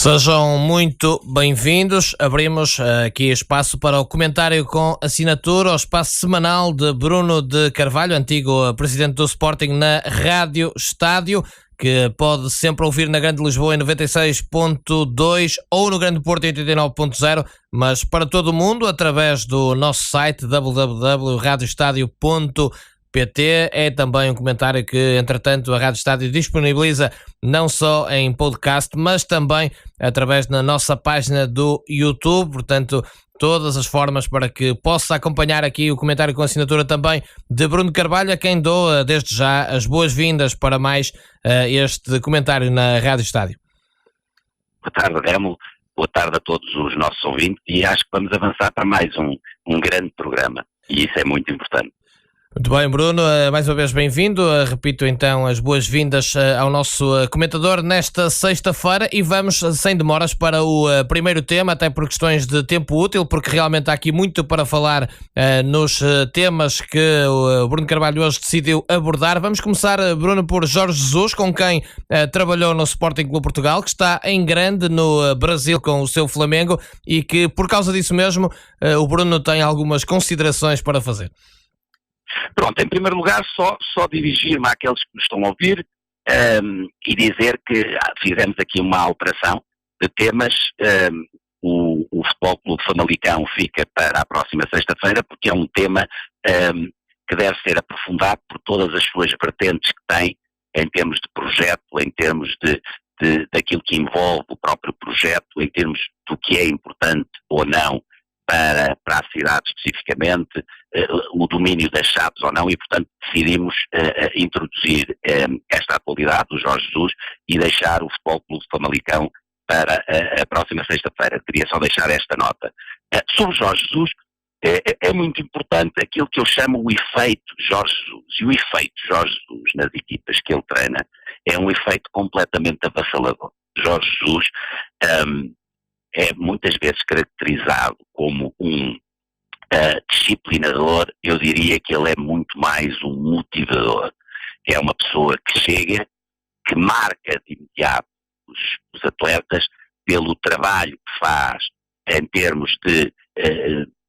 Sejam muito bem-vindos. Abrimos aqui espaço para o comentário com assinatura, o espaço semanal de Bruno de Carvalho, antigo presidente do Sporting, na Rádio Estádio, que pode sempre ouvir na Grande Lisboa em 96.2 ou no Grande Porto em 89.0, mas para todo o mundo através do nosso site www.radioestadio.pt. É também um comentário que, entretanto, a Rádio Estádio disponibiliza não só em podcast, mas também através da nossa página do YouTube. Portanto, todas as formas para que possa acompanhar aqui o comentário com assinatura também de Bruno Carvalho, a quem dou desde já as boas-vindas para mais este comentário na Rádio Estádio. Boa tarde, Remo. Boa tarde a todos os nossos ouvintes, e acho que vamos avançar para mais um grande programa, e isso é muito importante. Muito bem, Bruno, mais uma vez bem-vindo. Repito então as boas-vindas ao nosso comentador nesta sexta-feira e vamos sem demoras para o primeiro tema, até por questões de tempo útil, porque realmente há aqui muito para falar nos temas que o Bruno Carvalho hoje decidiu abordar. Vamos começar, Bruno, por Jorge Jesus, com quem trabalhou no Sporting Clube Portugal, que está em grande no Brasil com o seu Flamengo e que, por causa disso mesmo, o Bruno tem algumas considerações para fazer. Pronto, em primeiro lugar, só dirigir-me àqueles que nos estão a ouvir e dizer que fizemos aqui uma alteração de temas. O Futebol Clube Famalicão fica para a próxima sexta-feira, porque é um tema que deve ser aprofundado por todas as suas vertentes que tem, em termos de projeto, em termos daquilo que envolve o próprio projeto, em termos do que é importante ou não para a cidade especificamente, o domínio das chaves ou não, e portanto decidimos introduzir esta atualidade do Jorge Jesus e deixar o Futebol Clube de Famalicão para a próxima sexta-feira. Queria só deixar esta nota. Sobre Jorge Jesus, é muito importante aquilo que eu chamo o efeito Jorge Jesus, e o efeito Jorge Jesus nas equipas que ele treina é um efeito completamente avassalador. Jorge Jesus é muitas vezes caracterizado como um disciplinador. Eu diria que ele é muito mais um motivador. É uma pessoa que chega, que marca de imediato os atletas pelo trabalho que faz em termos de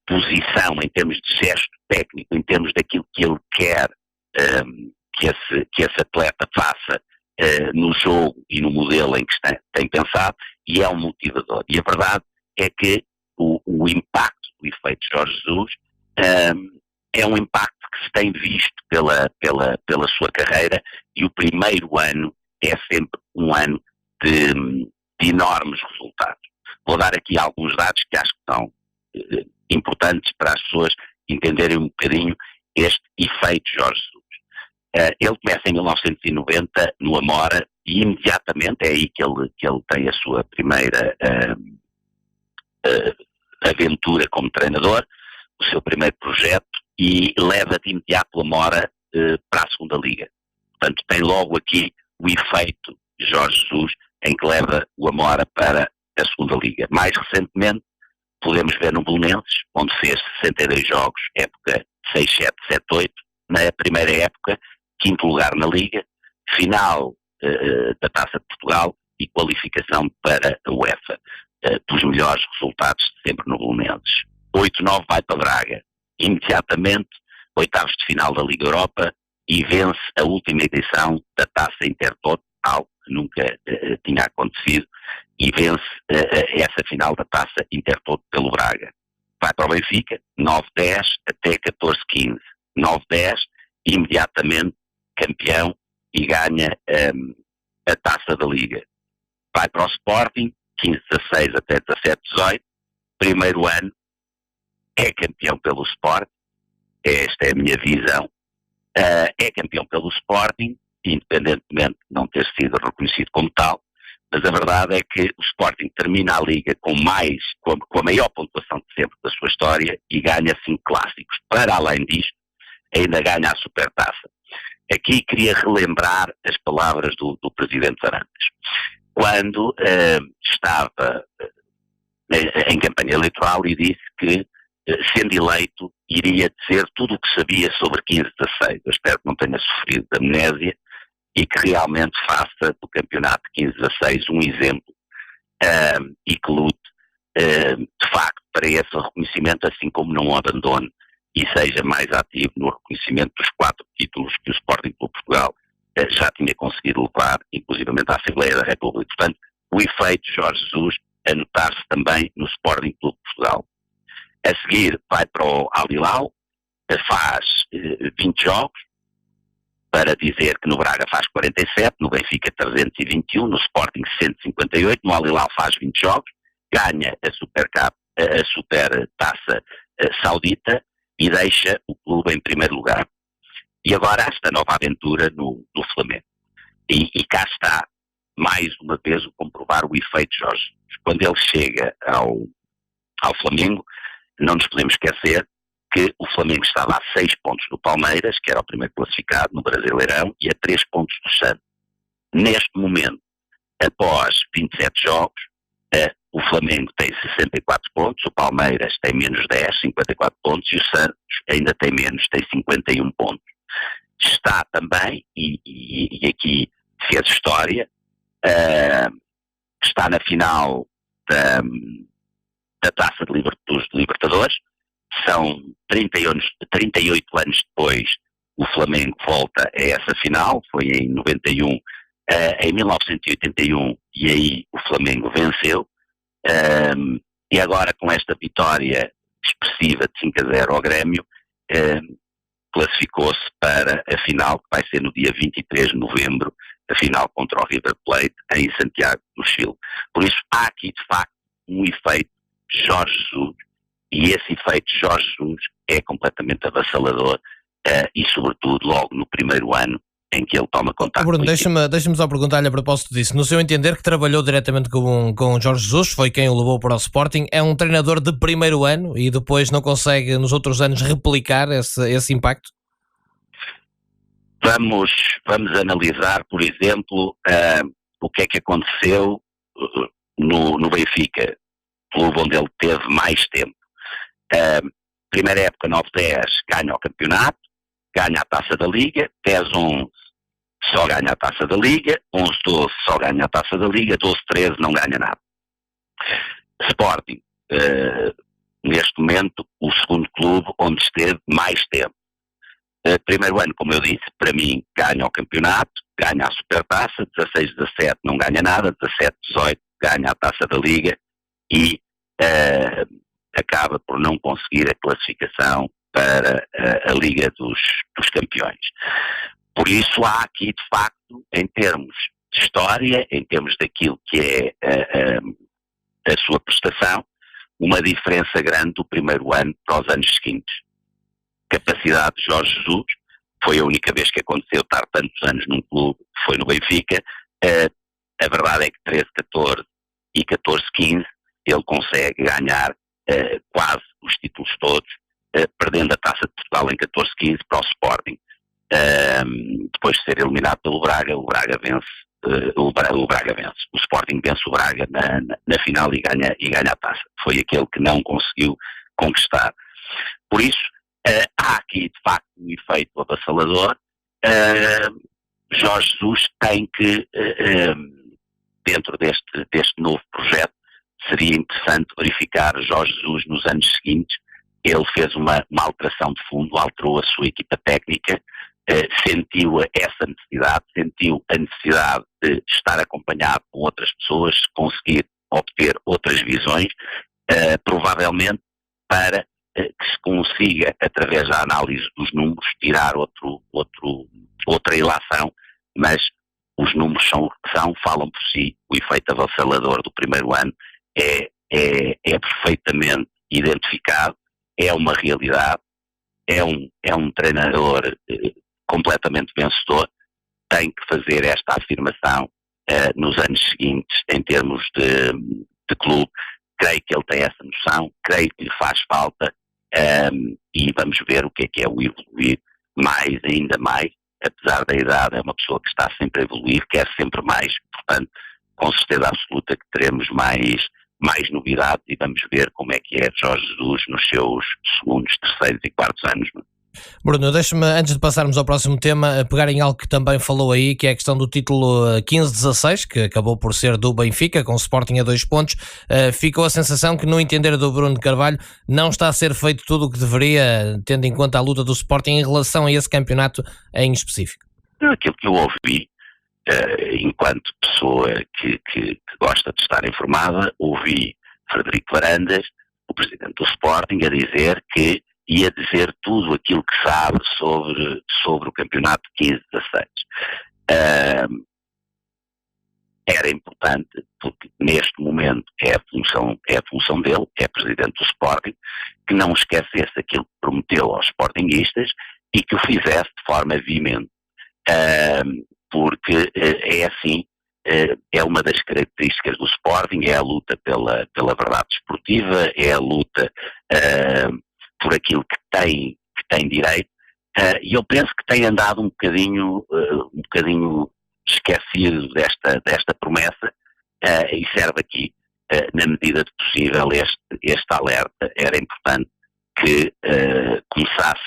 posição, em termos de gesto técnico, em termos daquilo que ele quer que esse atleta faça no jogo e no modelo em que tem pensado, e é um motivador. E a verdade é que o impacto do efeito Jorge Jesus é um impacto que se tem visto pela sua carreira, e o primeiro ano é sempre um ano de enormes resultados. Vou dar aqui alguns dados que acho que são importantes para as pessoas entenderem um bocadinho este efeito Jorge Jesus. Ele começa em 1990 no Amora, e imediatamente é aí que ele tem a sua primeira aventura como treinador, o seu primeiro projeto, e leva de imediato o Amora para a segunda liga. Portanto, tem logo aqui o efeito Jorge Jesus, em que leva o Amora para a segunda liga. Mais recentemente, podemos ver no Belenenses, onde fez 62 jogos, época 6-7, 7-8, na primeira época, quinto lugar na liga, final da Taça de Portugal e qualificação para a UEFA, dos melhores resultados de sempre no Belenenses. 8-9 vai para Braga, imediatamente oitavos de final da Liga Europa, e vence a última edição da Taça Intertotal, que nunca tinha acontecido, e vence essa final da Taça Intertoto pelo Braga. Vai para o Benfica, 9-10 até 14-15. 9-10, imediatamente campeão, e ganha a Taça da Liga. Vai para o Sporting, 15-16 até 17-18, primeiro ano, é campeão pelo Sporting, esta é a minha visão, é campeão pelo Sporting, independentemente de não ter sido reconhecido como tal, mas a verdade é que o Sporting termina a Liga com a maior pontuação de sempre da sua história, e ganha 5 clássicos. Para além disto, ainda ganha a Supertaça. Aqui queria relembrar as palavras do presidente Varandas, quando estava em campanha eleitoral, e disse que, sendo eleito, iria dizer tudo o que sabia sobre 15-16. Eu espero que não tenha sofrido de amnésia e que realmente faça do campeonato 15-16 um exemplo e que lute de facto para esse reconhecimento, assim como não abandone e seja mais ativo no reconhecimento dos 4 títulos que o Sporting Clube Portugal já tinha conseguido levar, inclusivamente à Assembleia da República. Portanto, o efeito Jorge Jesus a notar-se também no Sporting Clube Portugal. A seguir vai para o Al Hilal, faz 20 jogos, para dizer que no Braga faz 47, no Benfica 321, no Sporting 158, no Al Hilal faz 20 jogos, ganha a Super Cup, a Super Taça Saudita e deixa o clube em primeiro lugar. E agora esta nova aventura no Flamengo. E cá está, mais uma vez, o comprovar o efeito Jorge. Quando ele chega ao Flamengo, não nos podemos esquecer que o Flamengo estava a 6 pontos do Palmeiras, que era o primeiro classificado no Brasileirão, e a 3 pontos do Santos. Neste momento, após 27 jogos, o Flamengo tem 64 pontos, o Palmeiras tem menos 10, 54 pontos, e o Santos ainda tem menos, tem 51 pontos. Está também, e aqui fez história, está na final da Taça dos Libertadores. São 38 anos depois, o Flamengo volta a essa final, foi em 91, em 1981, e aí o Flamengo venceu, e agora com esta vitória expressiva de 5-0 ao Grêmio, classificou-se para a final, que vai ser no dia 23 de novembro, a final contra o River Plate, em Santiago do Chile. Por isso, há aqui, de facto, um efeito Jorge Jesus, e esse efeito Jorge Jesus é completamente avassalador, e sobretudo logo no primeiro ano em que ele toma contato. Bruno, deixa-me só perguntar-lhe a propósito disso. No seu entender, que trabalhou diretamente com Jorge Jesus, foi quem o levou para o Sporting, é um treinador de primeiro ano e depois não consegue nos outros anos replicar esse impacto? Vamos analisar, por exemplo, o que é que aconteceu no Benfica, clube onde ele teve mais tempo. Primeira época 9-10 ganha o campeonato, ganha a Taça da Liga, 10-11 só ganha a Taça da Liga, 11-12 só ganha a Taça da Liga, 12-13 não ganha nada. Sporting, neste momento, o segundo clube onde esteve mais tempo. Primeiro ano, como eu disse, para mim ganha o campeonato, ganha a Supertaça, 16-17 não ganha nada, 17-18 ganha a Taça da Liga e acaba por não conseguir a classificação para a Liga dos Campeões. Por isso há aqui, de facto, em termos de história, em termos daquilo que é a sua prestação, uma diferença grande do primeiro ano para os anos seguintes. Capacidade de Jorge Jesus, foi a única vez que aconteceu estar tantos anos num clube, foi no Benfica. A verdade é que 13-14 e 14-15 ele consegue ganhar quase os títulos todos, perdendo a Taça de Portugal em 14-15 para o Sporting. Depois de ser eliminado pelo Braga, o Braga vence, o Sporting vence o Braga na final e ganha a taça. Foi aquele que não conseguiu conquistar. Por isso, há aqui de facto um efeito avassalador. Jorge Jesus tem que, dentro deste novo projeto, seria interessante verificar Jorge Jesus nos anos seguintes. Ele fez uma alteração de fundo, alterou a sua equipa técnica, sentiu essa necessidade, sentiu a necessidade de estar acompanhado com outras pessoas, conseguir obter outras visões, provavelmente para que se consiga, através da análise dos números, tirar outra ilação, mas os números são o que são, falam por si. O efeito avassalador do primeiro ano é perfeitamente identificado, é uma realidade, é um treinador completamente vencedor, tem que fazer esta afirmação nos anos seguintes em termos de clube. Creio que ele tem essa noção, creio que lhe faz falta, e vamos ver o que é o evoluir ainda mais, apesar da idade, é uma pessoa que está sempre a evoluir, quer sempre mais, portanto, com certeza absoluta que teremos mais novidades e vamos ver como é que é Jorge Jesus nos seus segundos, terceiros e quartos anos. Bruno, deixa-me, antes de passarmos ao próximo tema, pegar em algo que também falou aí, que é a questão do título 15-16, que acabou por ser do Benfica, com o Sporting a 2 pontos. Ficou a sensação que, no entender do Bruno de Carvalho, não está a ser feito tudo o que deveria, tendo em conta a luta do Sporting em relação a esse campeonato em específico. Aquilo que eu ouvi, enquanto pessoa que gosta de estar informada, ouvi Frederico Varandas, o presidente do Sporting, a dizer que ia dizer tudo aquilo que sabe sobre o campeonato 15-16. Era importante, porque neste momento é a função dele, é presidente do Sporting, que não esquecesse aquilo que prometeu aos sportinguistas e que o fizesse de forma veemente. Porque é assim, é uma das características do Sporting, é a luta pela verdade desportiva, é a luta por aquilo que tem direito, e eu penso que tem andado um bocadinho esquecido desta promessa, e serve aqui, na medida do possível, este alerta. Era importante que começasse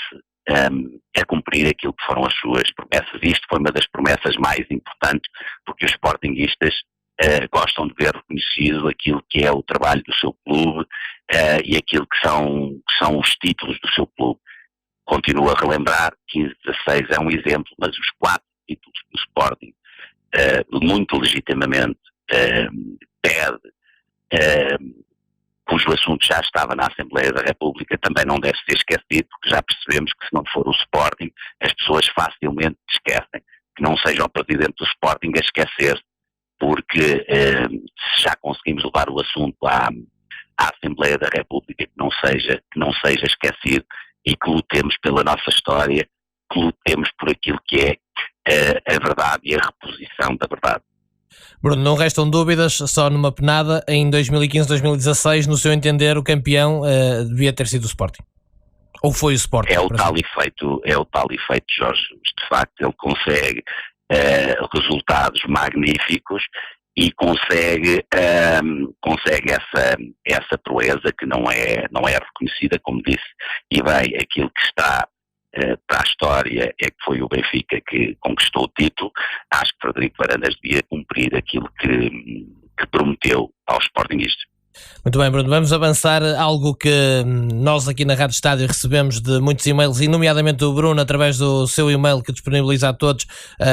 a cumprir aquilo que foram as suas promessas. Isto foi uma das promessas mais importantes, porque os sportinguistas gostam de ver reconhecido aquilo que é o trabalho do seu clube e aquilo que são os títulos do seu clube. Continuo a relembrar, 15-16 é um exemplo, mas os 4 títulos do Sporting, muito legitimamente, pede, cujo assunto já estava na Assembleia da República, também não deve ser esquecido, porque já percebemos que se não for o Sporting, as pessoas facilmente esquecem. Que não seja o presidente do Sporting a esquecer, porque se já conseguimos levar o assunto à Assembleia da República, que não seja esquecido, e que lutemos pela nossa história, que lutemos por aquilo que é a verdade e a reposição da verdade. Bruno, não restam dúvidas, só numa penada, em 2015-2016, no seu entender, o campeão devia ter sido o Sporting. Ou foi o Sporting? É o tal efeito Jorge Jesus. De facto, ele consegue resultados magníficos e consegue essa proeza que não é reconhecida, como disse, e bem, aquilo que está para a história é que foi o Benfica que conquistou o título. Acho que Frederico Varandas devia cumprir aquilo que prometeu aos sportinguistas. Muito bem, Bruno, vamos avançar. Algo que nós aqui na Rádio Estádio recebemos de muitos e-mails, e nomeadamente do Bruno, através do seu e-mail que disponibiliza a todos,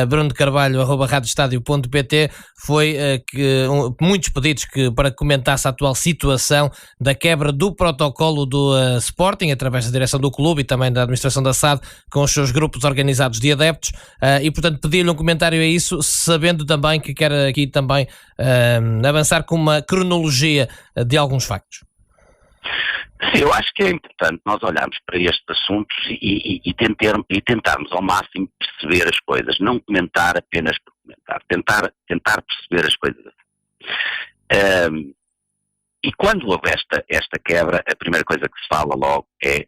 brunodecarvalho@radioestadio.pt, foi que muitos pedidos para que comentasse a atual situação da quebra do protocolo do Sporting, através da direção do clube e também da administração da SAD, com os seus grupos organizados de adeptos, e portanto pedi-lhe um comentário a isso, sabendo também que quer aqui também avançar com uma cronologia de alguns factos. Sim, eu acho que é importante nós olharmos para estes assuntos e tentarmos ao máximo perceber as coisas, não comentar apenas por comentar, tentar perceber as coisas. E quando houve esta quebra, a primeira coisa que se fala logo é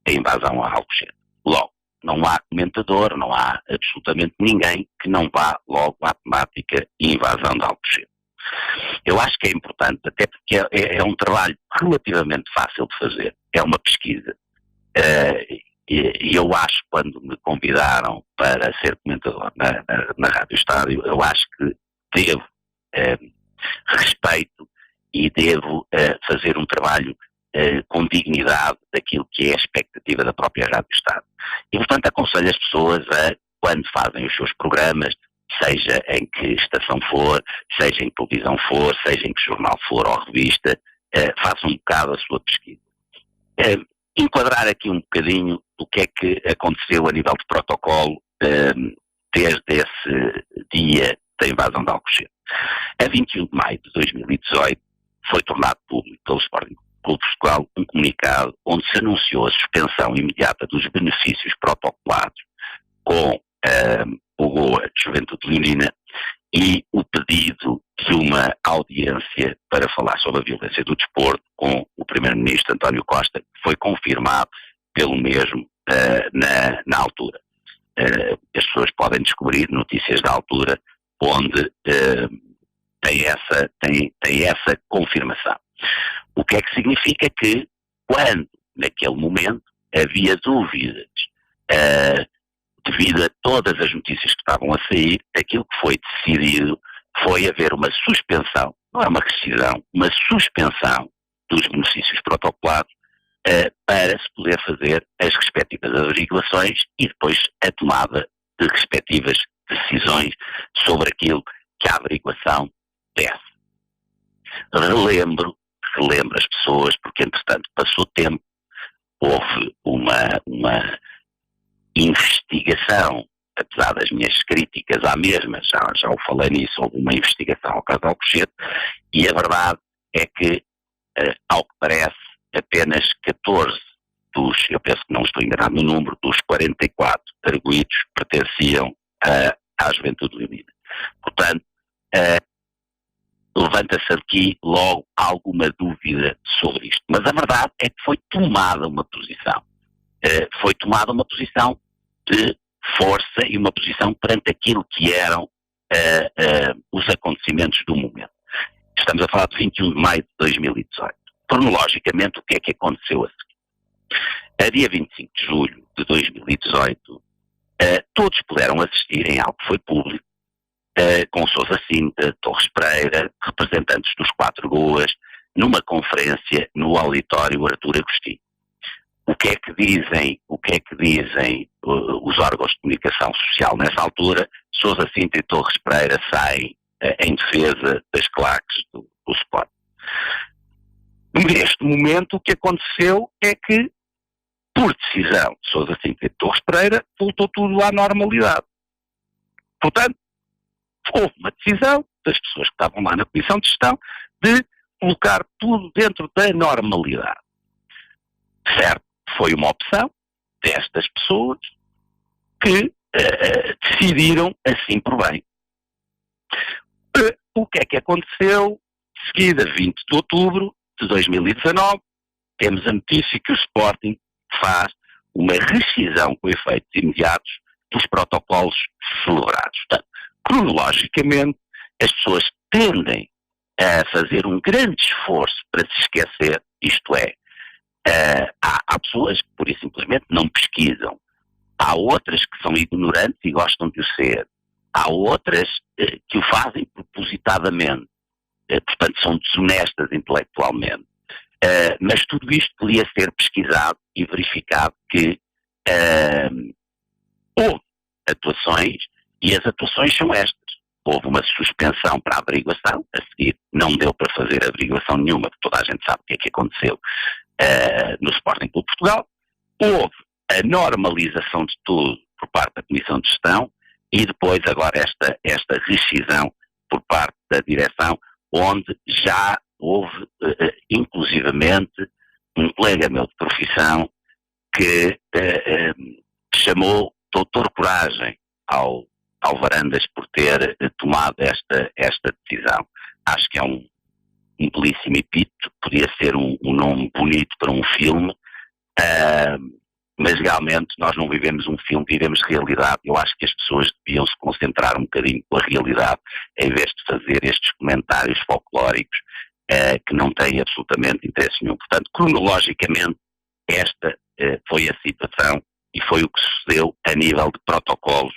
a invasão a Alcochete. Logo, não há comentador, não há absolutamente ninguém que não vá logo à temática invasão de Alcochete. Eu acho que é importante, até porque é um trabalho relativamente fácil de fazer, é uma pesquisa. E eu acho, quando me convidaram para ser comentador na Rádio Estádio, eu acho que devo respeito e devo fazer um trabalho com dignidade daquilo que é a expectativa da própria Rádio Estádio. E, portanto, aconselho as pessoas a, quando fazem os seus programas, seja em que estação for, seja em que televisão for, seja em que jornal for ou revista, façam um bocado a sua pesquisa. Enquadrar aqui um bocadinho o que é que aconteceu a nível de protocolo desde esse dia da invasão de Alcochete. A 21 de maio de 2018 foi tornado público pelo Sporting Clube de Portugal um comunicado onde se anunciou a suspensão imediata dos benefícios protocolados com o Goa Juventude Leonina e o pedido de uma audiência para falar sobre a violência do desporto com o Primeiro-Ministro António Costa, que foi confirmado pelo mesmo na altura. As pessoas podem descobrir notícias da altura onde tem essa confirmação. O que é que significa que, quando, naquele momento, havia dúvidas devido a todas as notícias que estavam a sair, aquilo que foi decidido foi haver uma suspensão, não é uma rescisão, uma suspensão dos benefícios protocolados para se poder fazer as respectivas averiguações e depois a tomada de respectivas decisões sobre aquilo que a averiguação desse. Relembro as pessoas, porque entretanto passou tempo, houve uma investigação, apesar das minhas críticas à mesma, já o falei nisso, houve uma investigação ao caso Alcochete, e a verdade é que, ao que parece, apenas 14 eu penso que não estou enganado no número, dos 44 arguidos pertenciam à Juventude Leonina. Portanto, levanta-se aqui logo alguma dúvida sobre isto. Mas a verdade é que foi tomada uma posição. Foi tomada uma posição de força e uma posição perante aquilo que eram os acontecimentos do momento. Estamos a falar de 21 de maio de 2018. Cronologicamente, o que é que aconteceu a seguir? A dia 25 de julho de 2018, todos puderam assistir em algo que foi público, com Sousa Sintra, Torres Pereira, representantes dos 4 GOAs, numa conferência no auditório Artur Agostinho. O que é que dizem os órgãos de comunicação social nessa altura? Sousa Sintra e Torres Pereira saem em defesa das claques do Sport. Neste momento, o que aconteceu é que, por decisão de Sousa Sintra e Torres Pereira, voltou tudo à normalidade. Portanto, houve uma decisão das pessoas que estavam lá na Comissão de Gestão de colocar tudo dentro da normalidade. Certo, foi uma opção destas pessoas que decidiram assim por bem. O que é que aconteceu? Seguida, 20 de outubro de 2019, temos a notícia que o Sporting faz uma rescisão com efeitos imediatos dos protocolos celebrados. Portanto, cronologicamente, as pessoas tendem a fazer um grande esforço para se esquecer, isto é, há pessoas que pura e simplesmente não pesquisam, há outras que são ignorantes e gostam de o ser, há outras que o fazem propositadamente, portanto são desonestas intelectualmente, mas tudo isto podia ser pesquisado e verificado que houve atuações, e as atuações são estas. Houve uma suspensão para a averiguação, a seguir não deu para fazer averiguação nenhuma, porque toda a gente sabe o que é que aconteceu no Sporting Clube de Portugal. Houve a normalização de tudo por parte da Comissão de Gestão e depois agora esta rescisão por parte da direção, onde já houve inclusivamente um colega meu de profissão que chamou doutor Coragem ao Varandas por ter tomado esta decisão. Acho que é um belíssimo epíteto, podia ser um nome bonito para um filme, mas realmente nós não vivemos um filme, vivemos realidade. Eu acho que as pessoas deviam se concentrar um bocadinho com a realidade, em vez de fazer estes comentários folclóricos que não têm absolutamente interesse nenhum. Portanto, cronologicamente, esta foi a situação e foi o que sucedeu a nível de protocolos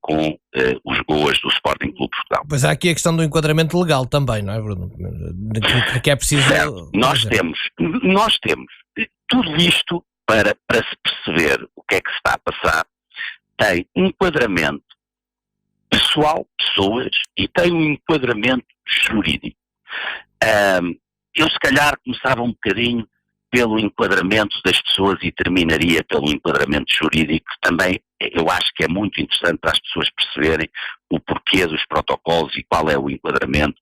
com os GOAs do Sporting Clube de Portugal. Pois há aqui a questão do enquadramento legal também, não é, Bruno? Que é preciso... Certo. Nós temos tudo isto para se perceber o que é que se está a passar. Tem um enquadramento pessoal, pessoas, e tem um enquadramento jurídico. Eu se calhar começava um bocadinho pelo enquadramento das pessoas e terminaria pelo enquadramento jurídico, que também eu acho que é muito interessante para as pessoas perceberem o porquê dos protocolos e qual é o enquadramento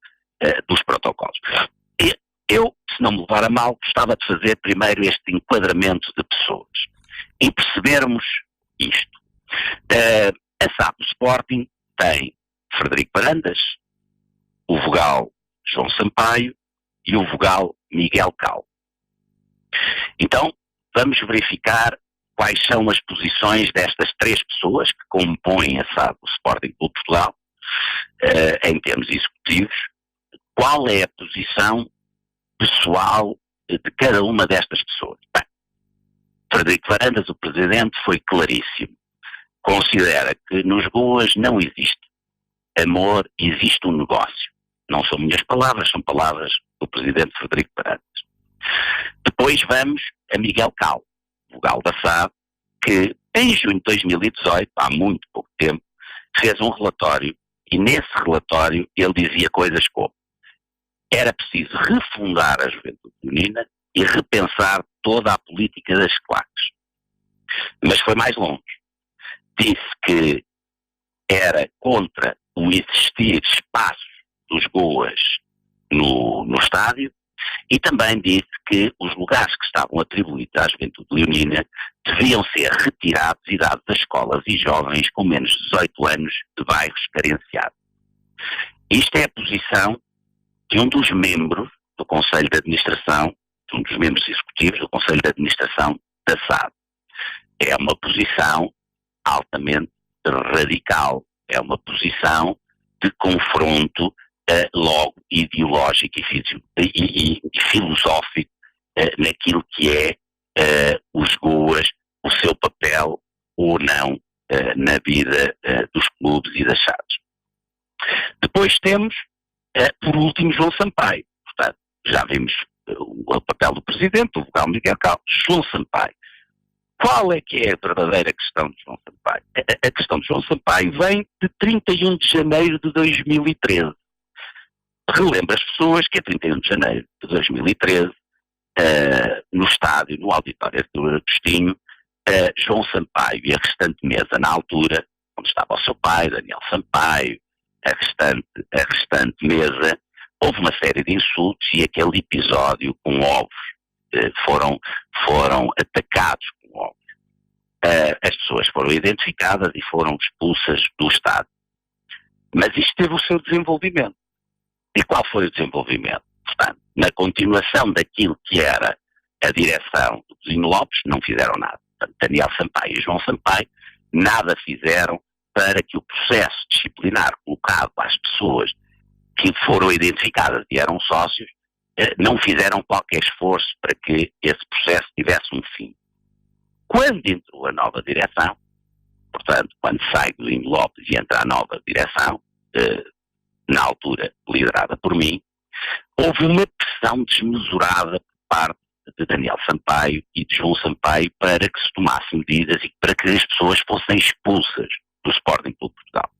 dos protocolos. Eu, se não me levar a mal, gostava de fazer primeiro este enquadramento de pessoas e percebermos isto. A SAP Sporting tem Frederico Varandas, o vogal João Sampaio e o vogal Miguel Cal. Então, vamos verificar quais são as posições destas 3 pessoas que compõem a SAD do Sporting Clube de Portugal, em termos executivos, qual é a posição pessoal de cada uma destas pessoas. Bem, Frederico Varandas, o presidente, foi claríssimo. Considera que nos Goas não existe amor, existe um negócio. Não são minhas palavras, são palavras do presidente Frederico Varandas. Depois vamos a Miguel Cal, vogal da SAD, que em junho de 2018, há muito pouco tempo, fez um relatório e nesse relatório ele dizia coisas como: era preciso refundar a juventude leonina e repensar toda a política das claques. Mas foi mais longe. Disse que era contra o existir espaços dos Goas no estádio e também disse que os lugares que estavam atribuídos à juventude leonina deviam ser retirados e dados a escolas e jovens com menos de 18 anos de bairros carenciados. Isto é a posição de um dos membros do Conselho de Administração, de um dos membros executivos do Conselho de Administração da SAD. É uma posição altamente radical, é uma posição de confronto logo ideológico e filosófico naquilo que é os Goas, o seu papel ou não na vida dos clubes e das SADs. Depois temos, por último, João Sampaio. Portanto, já vimos o papel do presidente, o vogal Miguel Cal. João Sampaio. Qual é que é a verdadeira questão de João Sampaio? A questão de João Sampaio vem de 31 de janeiro de 2013. Relembra as pessoas que a 31 de janeiro de 2013, no estádio, no auditório Artur Agostinho, João Sampaio e a restante mesa na altura, onde estava o seu pai, Daniel Sampaio, a restante mesa, houve uma série de insultos e aquele episódio com ovos, foram atacados com ovos. As pessoas foram identificadas e foram expulsas do estádio. Mas isto teve o seu desenvolvimento. E qual foi o desenvolvimento? Portanto, na continuação daquilo que era a direção do Coutinho Lopes, não fizeram nada. Portanto, Daniel Sampaio e João Sampaio nada fizeram para que o processo disciplinar colocado às pessoas que foram identificadas e eram sócios, não fizeram qualquer esforço para que esse processo tivesse um fim. Quando entrou a nova direção, portanto, quando sai do Coutinho Lopes e entra a nova direção, na altura liderada por mim, houve uma pressão desmesurada por parte de Daniel Sampaio e de João Sampaio para que se tomassem medidas e para que as pessoas fossem expulsas do Sporting Clube de Portugal.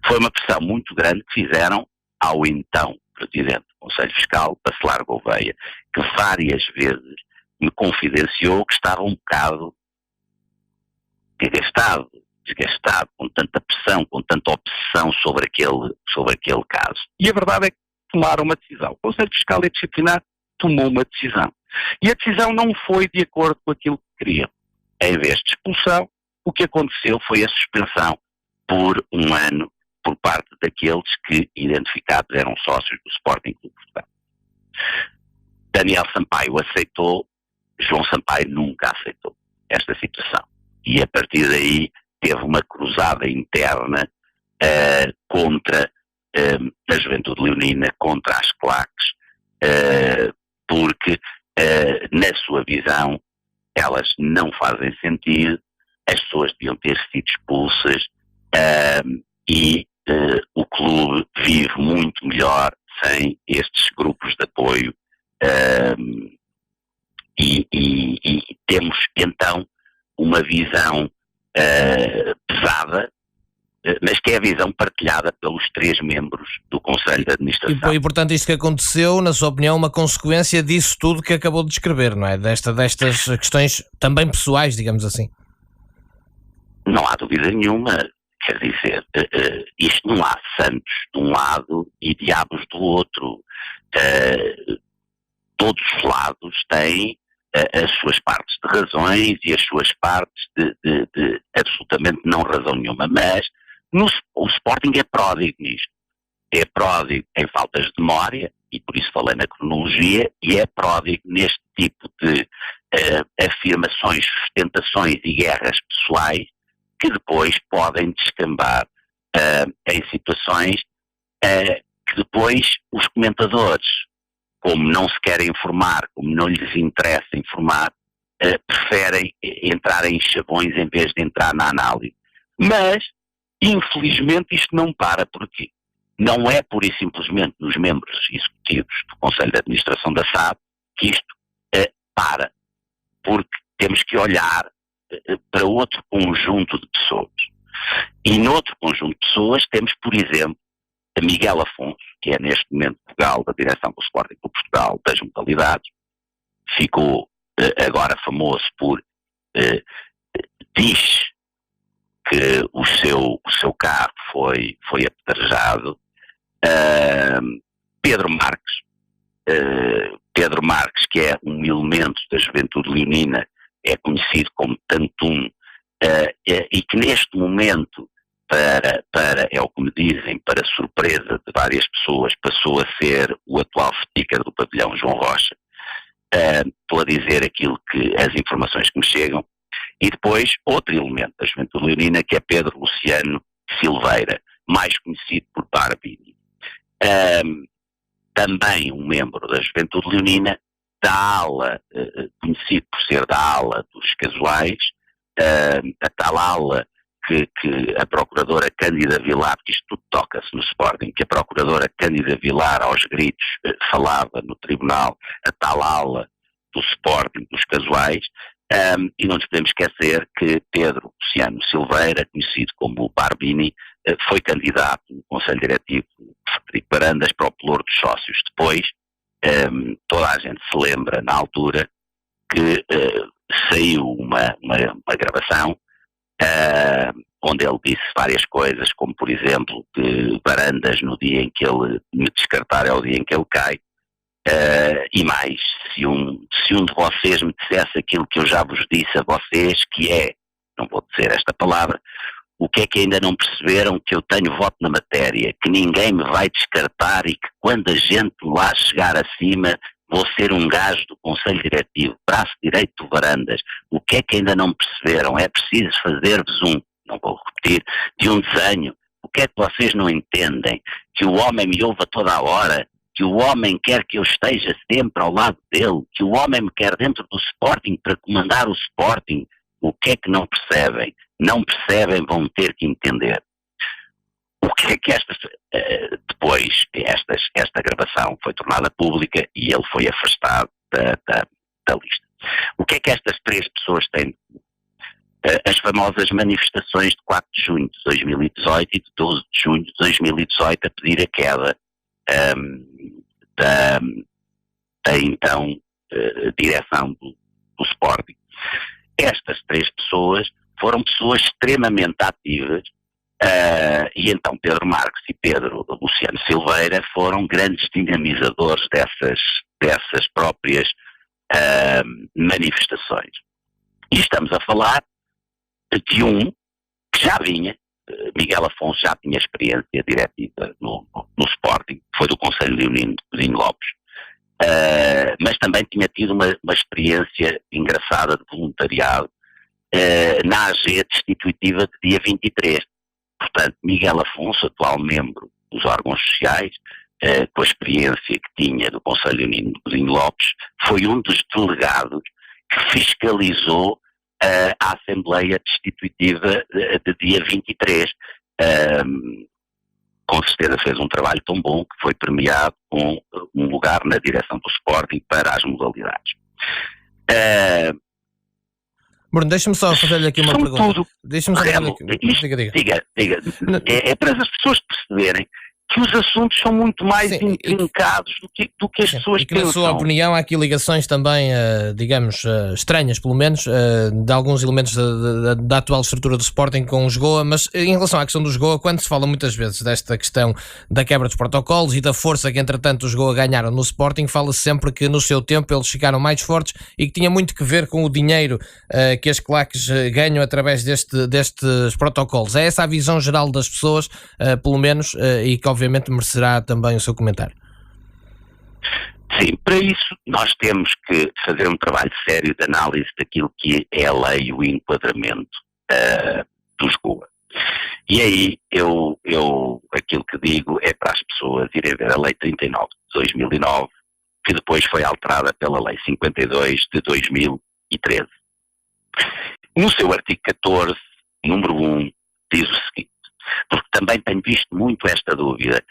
Foi uma pressão muito grande que fizeram ao então Presidente do Conselho Fiscal, Bacelar Gouveia, que várias vezes me confidenciou que estava um bocado desgastado, com tanta pressão, com tanta obsessão sobre aquele caso. E a verdade é que tomaram uma decisão. O Conselho Fiscal e Disciplinar tomou uma decisão. E a decisão não foi de acordo com aquilo que queriam. Em vez de expulsão, o que aconteceu foi a suspensão por um ano por parte daqueles que identificados eram sócios do Sporting Clube de Portugal. Daniel Sampaio aceitou, João Sampaio nunca aceitou esta situação. E a partir daí teve uma cruzada interna contra a juventude leonina, contra as claques, porque na sua visão elas não fazem sentido, as pessoas deviam ter sido expulsas e o clube vive muito melhor sem estes grupos de apoio e temos então uma visão pesada, mas que é a visão partilhada pelos 3 membros do Conselho de Administração. E portanto isto que aconteceu, na sua opinião, uma consequência disso tudo que acabou de descrever, não é? Destas questões também pessoais, digamos assim. Não há dúvida nenhuma, quer dizer, isto não há santos de um lado e diabos do outro. Todos os lados têm as suas partes de razões e as suas partes de absolutamente não razão nenhuma, mas o Sporting é pródigo nisto. É pródigo em faltas de memória, e por isso falei na cronologia, e é pródigo neste tipo de afirmações, sustentações e guerras pessoais que depois podem descambar em situações que depois os comentadores, como não se querem informar, como não lhes interessa informar, preferem entrar em chavões em vez de entrar na análise. Mas, infelizmente, isto não para. Porquê? Não é pura e simplesmente nos membros executivos do Conselho de Administração da SAD que isto para. Porque temos que olhar para outro conjunto de pessoas. E noutro conjunto de pessoas temos, por exemplo, a Miguel Afonso, que é neste momento vogal da direção do Sporting Clube de Portugal das modalidades, ficou agora famoso por diz que o seu carro foi apedrejado. Pedro Marques, que é um elemento da juventude leonina, é conhecido como Tantum, e que neste momento, é o que me dizem, para surpresa de várias pessoas, passou a ser o atual speaker do pavilhão João Rocha. Estou a dizer aquilo que as informações que me chegam. E depois outro elemento da juventude leonina, que é Pedro Luciano Silveira, mais conhecido por Barbini. Também um membro da juventude leonina, da ala, conhecido por ser da ala dos casuais, a tal ala que a procuradora Cândida Vilar, porque isto tudo toca-se no Sporting, que a procuradora Cândida Vilar aos gritos falava no tribunal, a tal ala do Sporting, dos casuais, e não nos podemos esquecer que Pedro Luciano Silveira, conhecido como Barbini, foi candidato no Conselho Diretivo Frederico Barandas para o pelouro dos sócios. Depois, toda a gente se lembra, na altura, que saiu uma gravação onde ele disse várias coisas, como por exemplo que Barandas, no dia em que ele me descartar, é o dia em que ele cai, e mais, se um de vocês me dissesse aquilo que eu já vos disse a vocês, que é, não vou dizer esta palavra, o que é que ainda não perceberam, que eu tenho voto na matéria, que ninguém me vai descartar e que quando a gente lá chegar acima vou ser um gajo do Conselho Diretivo, braço direito do Barandas. O que é que ainda não perceberam? É preciso fazer-vos não vou repetir, de um desenho. O que é que vocês não entendem? Que o homem me ouve a toda a hora, que o homem quer que eu esteja sempre ao lado dele, que o homem me quer dentro do Sporting para comandar o Sporting. O que é que não percebem? Não percebem, vão ter que entender. O que é que depois esta gravação foi tornada pública e ele foi afastado da lista. O que é que estas três pessoas têm? As famosas manifestações de 4 de junho de 2018 e de 12 de junho de 2018 a pedir a queda da então direção do Sporting. Estas três pessoas foram pessoas extremamente ativas, e então Pedro Marques e Pedro Luciano Silveira foram grandes dinamizadores dessas próprias manifestações. E estamos a falar de um que já vinha, Miguel Afonso já tinha experiência diretiva no Sporting, foi do Conselho Leonino de Godinho Lopes, mas também tinha tido uma experiência engraçada de voluntariado na AG destitutiva de dia 23. Portanto, Miguel Afonso, atual membro dos órgãos sociais, com a experiência que tinha do Conselho Leonino de Godinho Lopes, foi um dos delegados que fiscalizou a Assembleia Destitutiva de dia 23. Com certeza fez um trabalho tão bom que foi premiado com um lugar na direção do Sporting para as modalidades. Bruno, deixa-me só fazer-lhe aqui uma pergunta. Deixa-me só fazer-lhe aqui. Diga. É para as pessoas perceberem que os assuntos são muito mais intrincados do que as pessoas pensam. E que, na sua opinião, há aqui ligações também, digamos, estranhas, pelo menos, de alguns elementos da atual estrutura do Sporting com o Jogoa, mas em relação à questão do Jogoa, quando se fala muitas vezes desta questão da quebra dos protocolos e da força que, entretanto, os Jogoa ganharam no Sporting, fala-se sempre que, no seu tempo, eles ficaram mais fortes e que tinha muito que ver com o dinheiro que as claques ganham através destes protocolos. É essa a visão geral das pessoas, pelo menos, e que obviamente merecerá também o seu comentário. Sim, para isso nós temos que fazer um trabalho sério de análise daquilo que é a lei e o enquadramento do Jogoa. E aí eu aquilo que digo é para as pessoas irem ver a lei 39 de 2009, que depois foi alterada pela lei 52 de 2011. 13. No seu artigo 14, número 1, diz o seguinte, porque também tenho visto muito esta dúvida.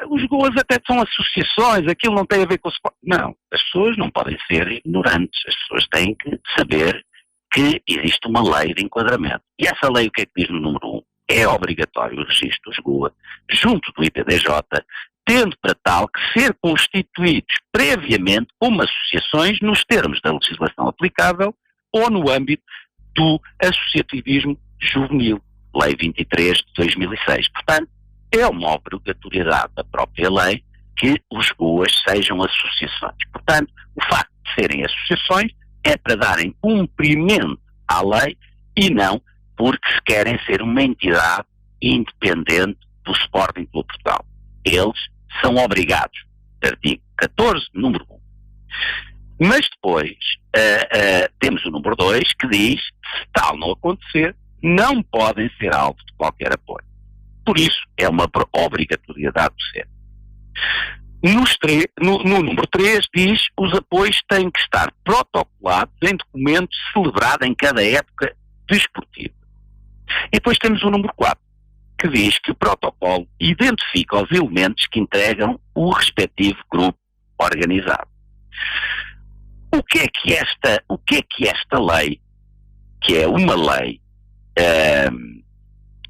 Os GOAs até são associações, aquilo não tem a ver com o sport. Não, as pessoas não podem ser ignorantes, as pessoas têm que saber que existe uma lei de enquadramento. E essa lei, o que é que diz no número 1? É obrigatório o registro dos GOA junto do IPDJ, tendo para tal que ser constituídos previamente como associações nos termos da legislação aplicável ou no âmbito do associativismo juvenil, Lei 23 de 2006. Portanto, é uma obrigatoriedade da própria lei que os GOAs sejam associações. Portanto, o facto de serem associações é para darem cumprimento à lei e não porque se querem ser uma entidade independente do Sporting Clube Portugal. Eles são obrigados, artigo 14, número 1. Mas depois temos o número 2 que diz, se tal não acontecer, não podem ser alvo de qualquer apoio. Por isso, é uma obrigatoriedade do ser. No número 3 diz, os apoios têm que estar protocolados em documento celebrado em cada época desportiva. E depois temos o número 4, que diz que o protocolo identifica os elementos que integram o respectivo grupo organizado. O que é que esta lei, que é uma lei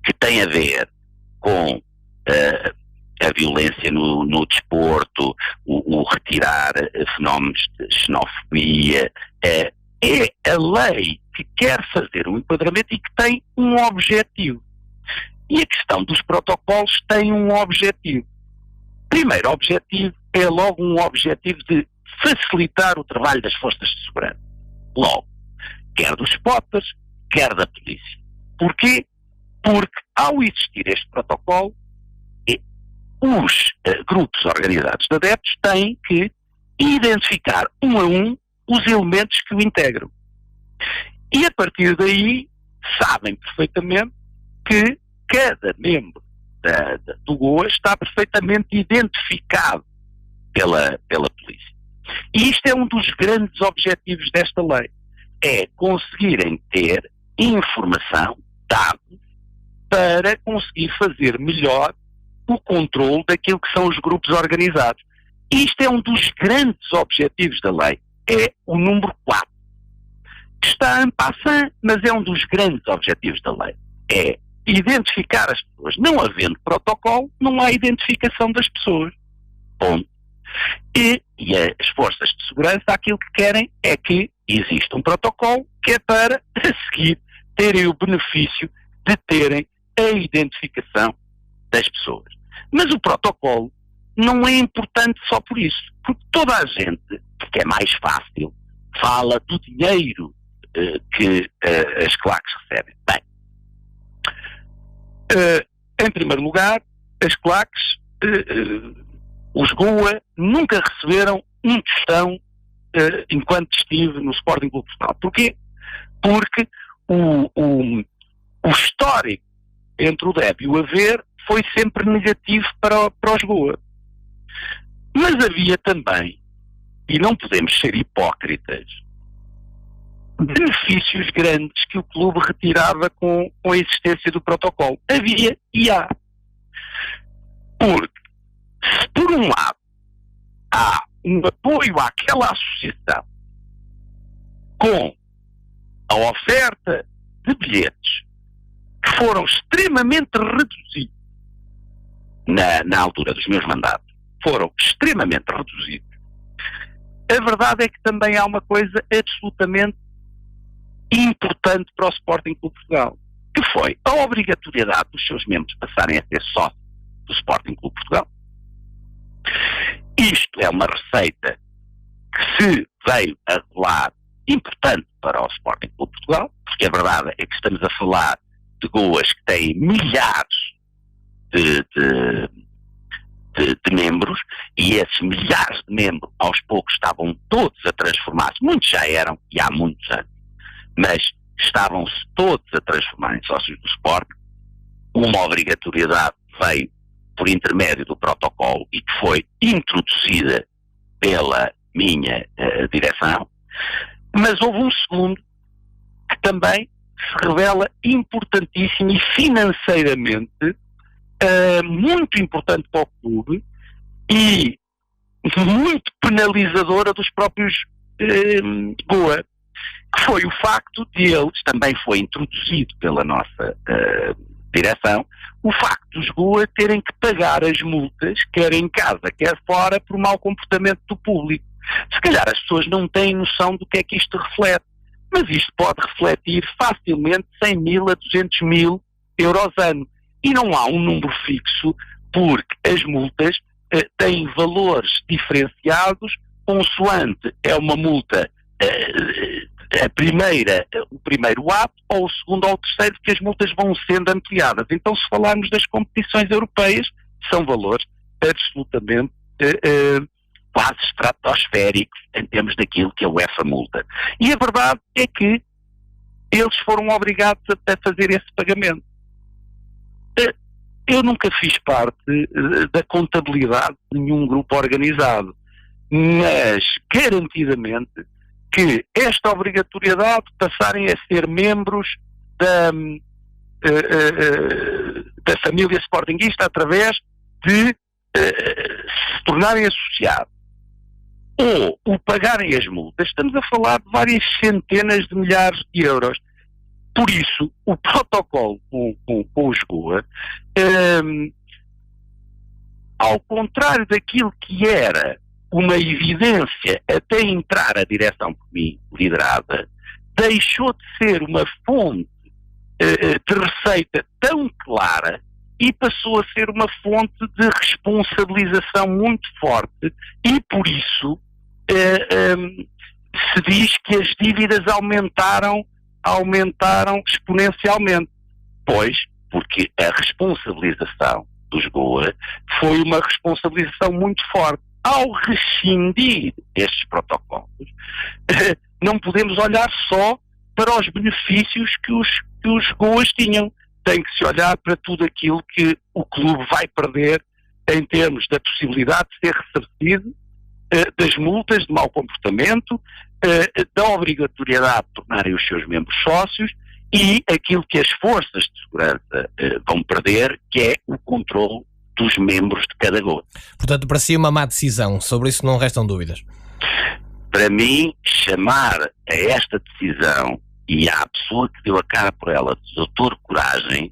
que tem a ver com a violência no desporto, o retirar fenómenos de xenofobia, é a lei que quer fazer um enquadramento e que tem um objetivo. E a questão dos protocolos tem um objetivo. Primeiro objetivo é logo um objetivo de facilitar o trabalho das forças de segurança. Logo, quer dos spotters, quer da polícia. Porquê? Porque ao existir este protocolo, os grupos organizados de adeptos têm que identificar um a um os elementos que o integram. E a partir daí sabem perfeitamente que cada membro do GOA está perfeitamente identificado pela polícia. E isto é um dos grandes objetivos desta lei, é conseguirem ter informação, dados, para conseguir fazer melhor o controle daquilo que são os grupos organizados. E isto é um dos grandes objetivos da lei, é o número 4. Que está en passant, mas é um dos grandes objetivos da lei. É identificar as pessoas. Não havendo protocolo, não há identificação das pessoas. Ponto. E as forças de segurança, aquilo que querem é que exista um protocolo que é para, a seguir, terem o benefício de terem a identificação das pessoas. Mas o protocolo não é importante só por isso, porque toda a gente, que é mais fácil, fala do dinheiro que as claques recebem. Bem, em primeiro lugar, as claques, os GOA, nunca receberam um tostão enquanto estive no Sporting Clube Portugal. Porquê? Porque o histórico entre o débito e o haver foi sempre negativo para os GOA. Mas havia também, e não podemos ser hipócritas, benefícios grandes que o clube retirava com a existência do protocolo. Havia e há. Porque, se por um lado há um apoio àquela associação com a oferta de bilhetes que foram extremamente reduzidos na altura dos meus mandatos, foram extremamente reduzidos, a verdade é que também há uma coisa absolutamente importante para o Sporting Clube Portugal, que foi a obrigatoriedade dos seus membros passarem a ser sócios do Sporting Clube Portugal. Isto é uma receita que se veio a revelar importante para o Sporting Clube Portugal, porque a verdade é que estamos a falar de GOAs que têm milhares de membros, e esses milhares de membros aos poucos estavam todos a transformar-se, muitos já eram, e há muitos anos, mas estavam-se todos a transformar em sócios do Sporting. Uma obrigatoriedade veio por intermédio do protocolo e que foi introduzida pela minha direção, Mas houve um segundo que também se revela importantíssimo e financeiramente muito importante para o clube e muito penalizadora dos próprios Goa, que foi o facto de eles, também foi introduzido pela nossa direção, o facto dos Goa terem que pagar as multas, quer em casa, quer fora, por mau comportamento do público. Se calhar as pessoas não têm noção do que é que isto reflete, mas isto pode refletir facilmente 100 mil a 200 mil euros ano. E não há um número fixo, porque as multas têm valores diferenciados, consoante é uma multa o primeiro ato, ou o segundo ou o terceiro, que as multas vão sendo ampliadas. Então, se falarmos das competições europeias, são valores absolutamente quase estratosféricos em termos daquilo que é o UEFA multa. E a verdade é que eles foram obrigados a fazer esse pagamento. Eu nunca fiz parte da contabilidade de nenhum grupo organizado, mas garantidamente que esta obrigatoriedade de passarem a ser membros da família sportinguista através de se tornarem associados ou o pagarem as multas, estamos a falar de várias centenas de milhares de euros. Por isso, o protocolo com os Goa, ao contrário daquilo que era uma evidência até entrar a direção por mim liderada, deixou de ser uma fonte de receita tão clara e passou a ser uma fonte de responsabilização muito forte e por isso se diz que as dívidas aumentaram exponencialmente. Pois, porque a responsabilização dos Goa foi uma responsabilização muito forte. Ao rescindir estes protocolos, não podemos olhar só para os benefícios que os Goas tinham. Tem que se olhar para tudo aquilo que o clube vai perder em termos da possibilidade de ser ressarcido, das multas de mau comportamento, da obrigatoriedade de tornarem os seus membros sócios e aquilo que as forças de segurança vão perder, que é o controle dos membros de cada Goa. Portanto, para si uma má decisão, sobre isso não restam dúvidas. Para mim, chamar a esta decisão e à pessoa que deu a cara por ela, Dr. Coragem,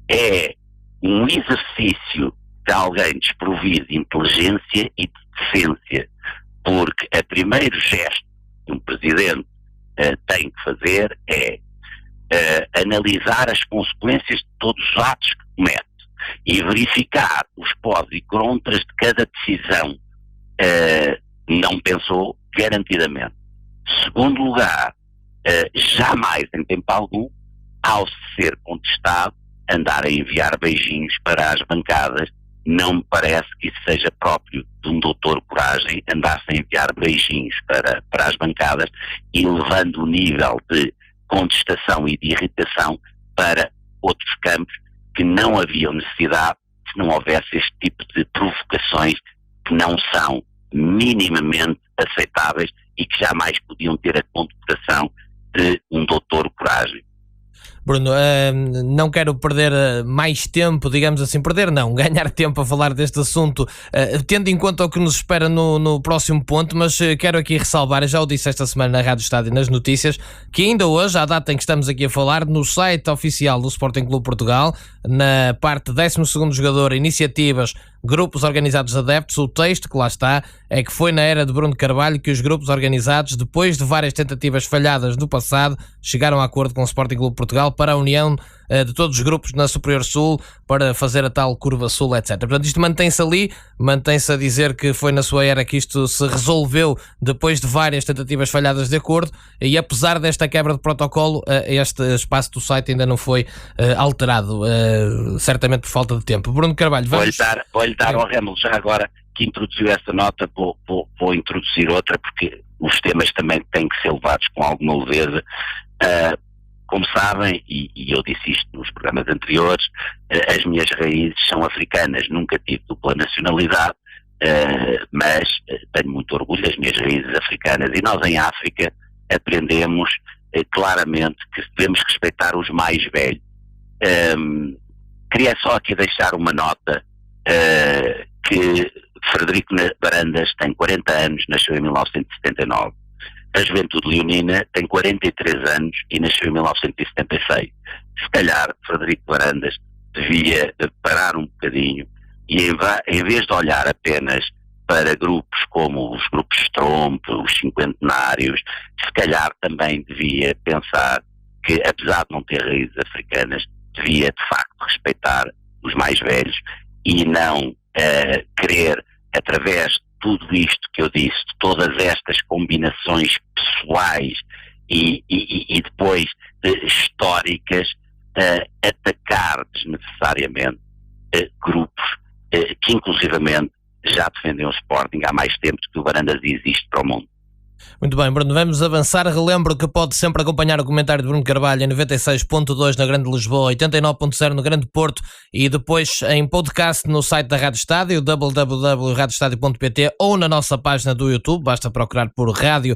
é um exercício de alguém desprovido de inteligência e de decência, porque o primeiro gesto que um presidente tem que fazer é analisar as consequências de todos os atos que comete e verificar os pós e contras de cada decisão. Não pensou garantidamente. Segundo lugar, jamais em tempo algum, ao ser contestado, andar a enviar beijinhos para as bancadas. Não me parece que isso seja próprio de um doutor Coragem, andar-se a enviar beijinhos para as bancadas e levando o nível de contestação e de irritação para outros campos que não haviam necessidade se não houvesse este tipo de provocações que não são minimamente aceitáveis e que jamais podiam ter a condecoração de um doutor Coragem. Bruno, não quero perder mais tempo, digamos assim, ganhar tempo a falar deste assunto, tendo em conta o que nos espera no próximo ponto, mas quero aqui ressalvar, já o disse esta semana na Rádio Estádio e nas notícias, que ainda hoje, à data em que estamos aqui a falar, no site oficial do Sporting Clube Portugal, na parte 12º jogador, iniciativas, grupos organizados de adeptos, o texto que lá está é que foi na era de Bruno Carvalho que os grupos organizados, depois de várias tentativas falhadas do passado, chegaram a acordo com o Sporting Clube Portugal para a união de todos os grupos na Superior Sul para fazer a tal Curva Sul, etc. Portanto, isto mantém-se ali, mantém-se a dizer que foi na sua era que isto se resolveu depois de várias tentativas falhadas de acordo e apesar desta quebra de protocolo, este espaço do site ainda não foi alterado, certamente por falta de tempo. Bruno Carvalho, vamos... Vou-lhe dar ao Remo, já agora que introduziu essa nota, vou introduzir outra, porque os temas também têm que ser levados com alguma leveza. Como sabem, e eu disse isto nos programas anteriores, as minhas raízes são africanas, nunca tive dupla nacionalidade, mas tenho muito muito orgulho, as minhas raízes africanas, e nós em África aprendemos claramente que devemos respeitar os mais velhos. Queria só aqui deixar uma nota, que Frederico Varandas tem 40 anos, nasceu em 1979. A Juventude Leonina tem 43 anos e nasceu em 1976. Se calhar Frederico Varandas devia parar um bocadinho e em vez de olhar apenas para grupos como os grupos Stromp, os cinquentenários, se calhar também devia pensar que, apesar de não ter raízes africanas, devia de facto respeitar os mais velhos e não querer, através de tudo isto que eu disse, de todas estas combinações pessoais e depois históricas, atacar desnecessariamente grupos que inclusivamente já defendem o Sporting há mais tempo que o Varandas existe para o mundo. Muito bem, Bruno, vamos avançar. Relembro que pode sempre acompanhar o comentário de Bruno Carvalho em 96.2 na Grande Lisboa, 89.0 no Grande Porto e depois em podcast no site da Rádio Estádio, www.radioestadio.pt, ou na nossa página do YouTube, basta procurar por Rádio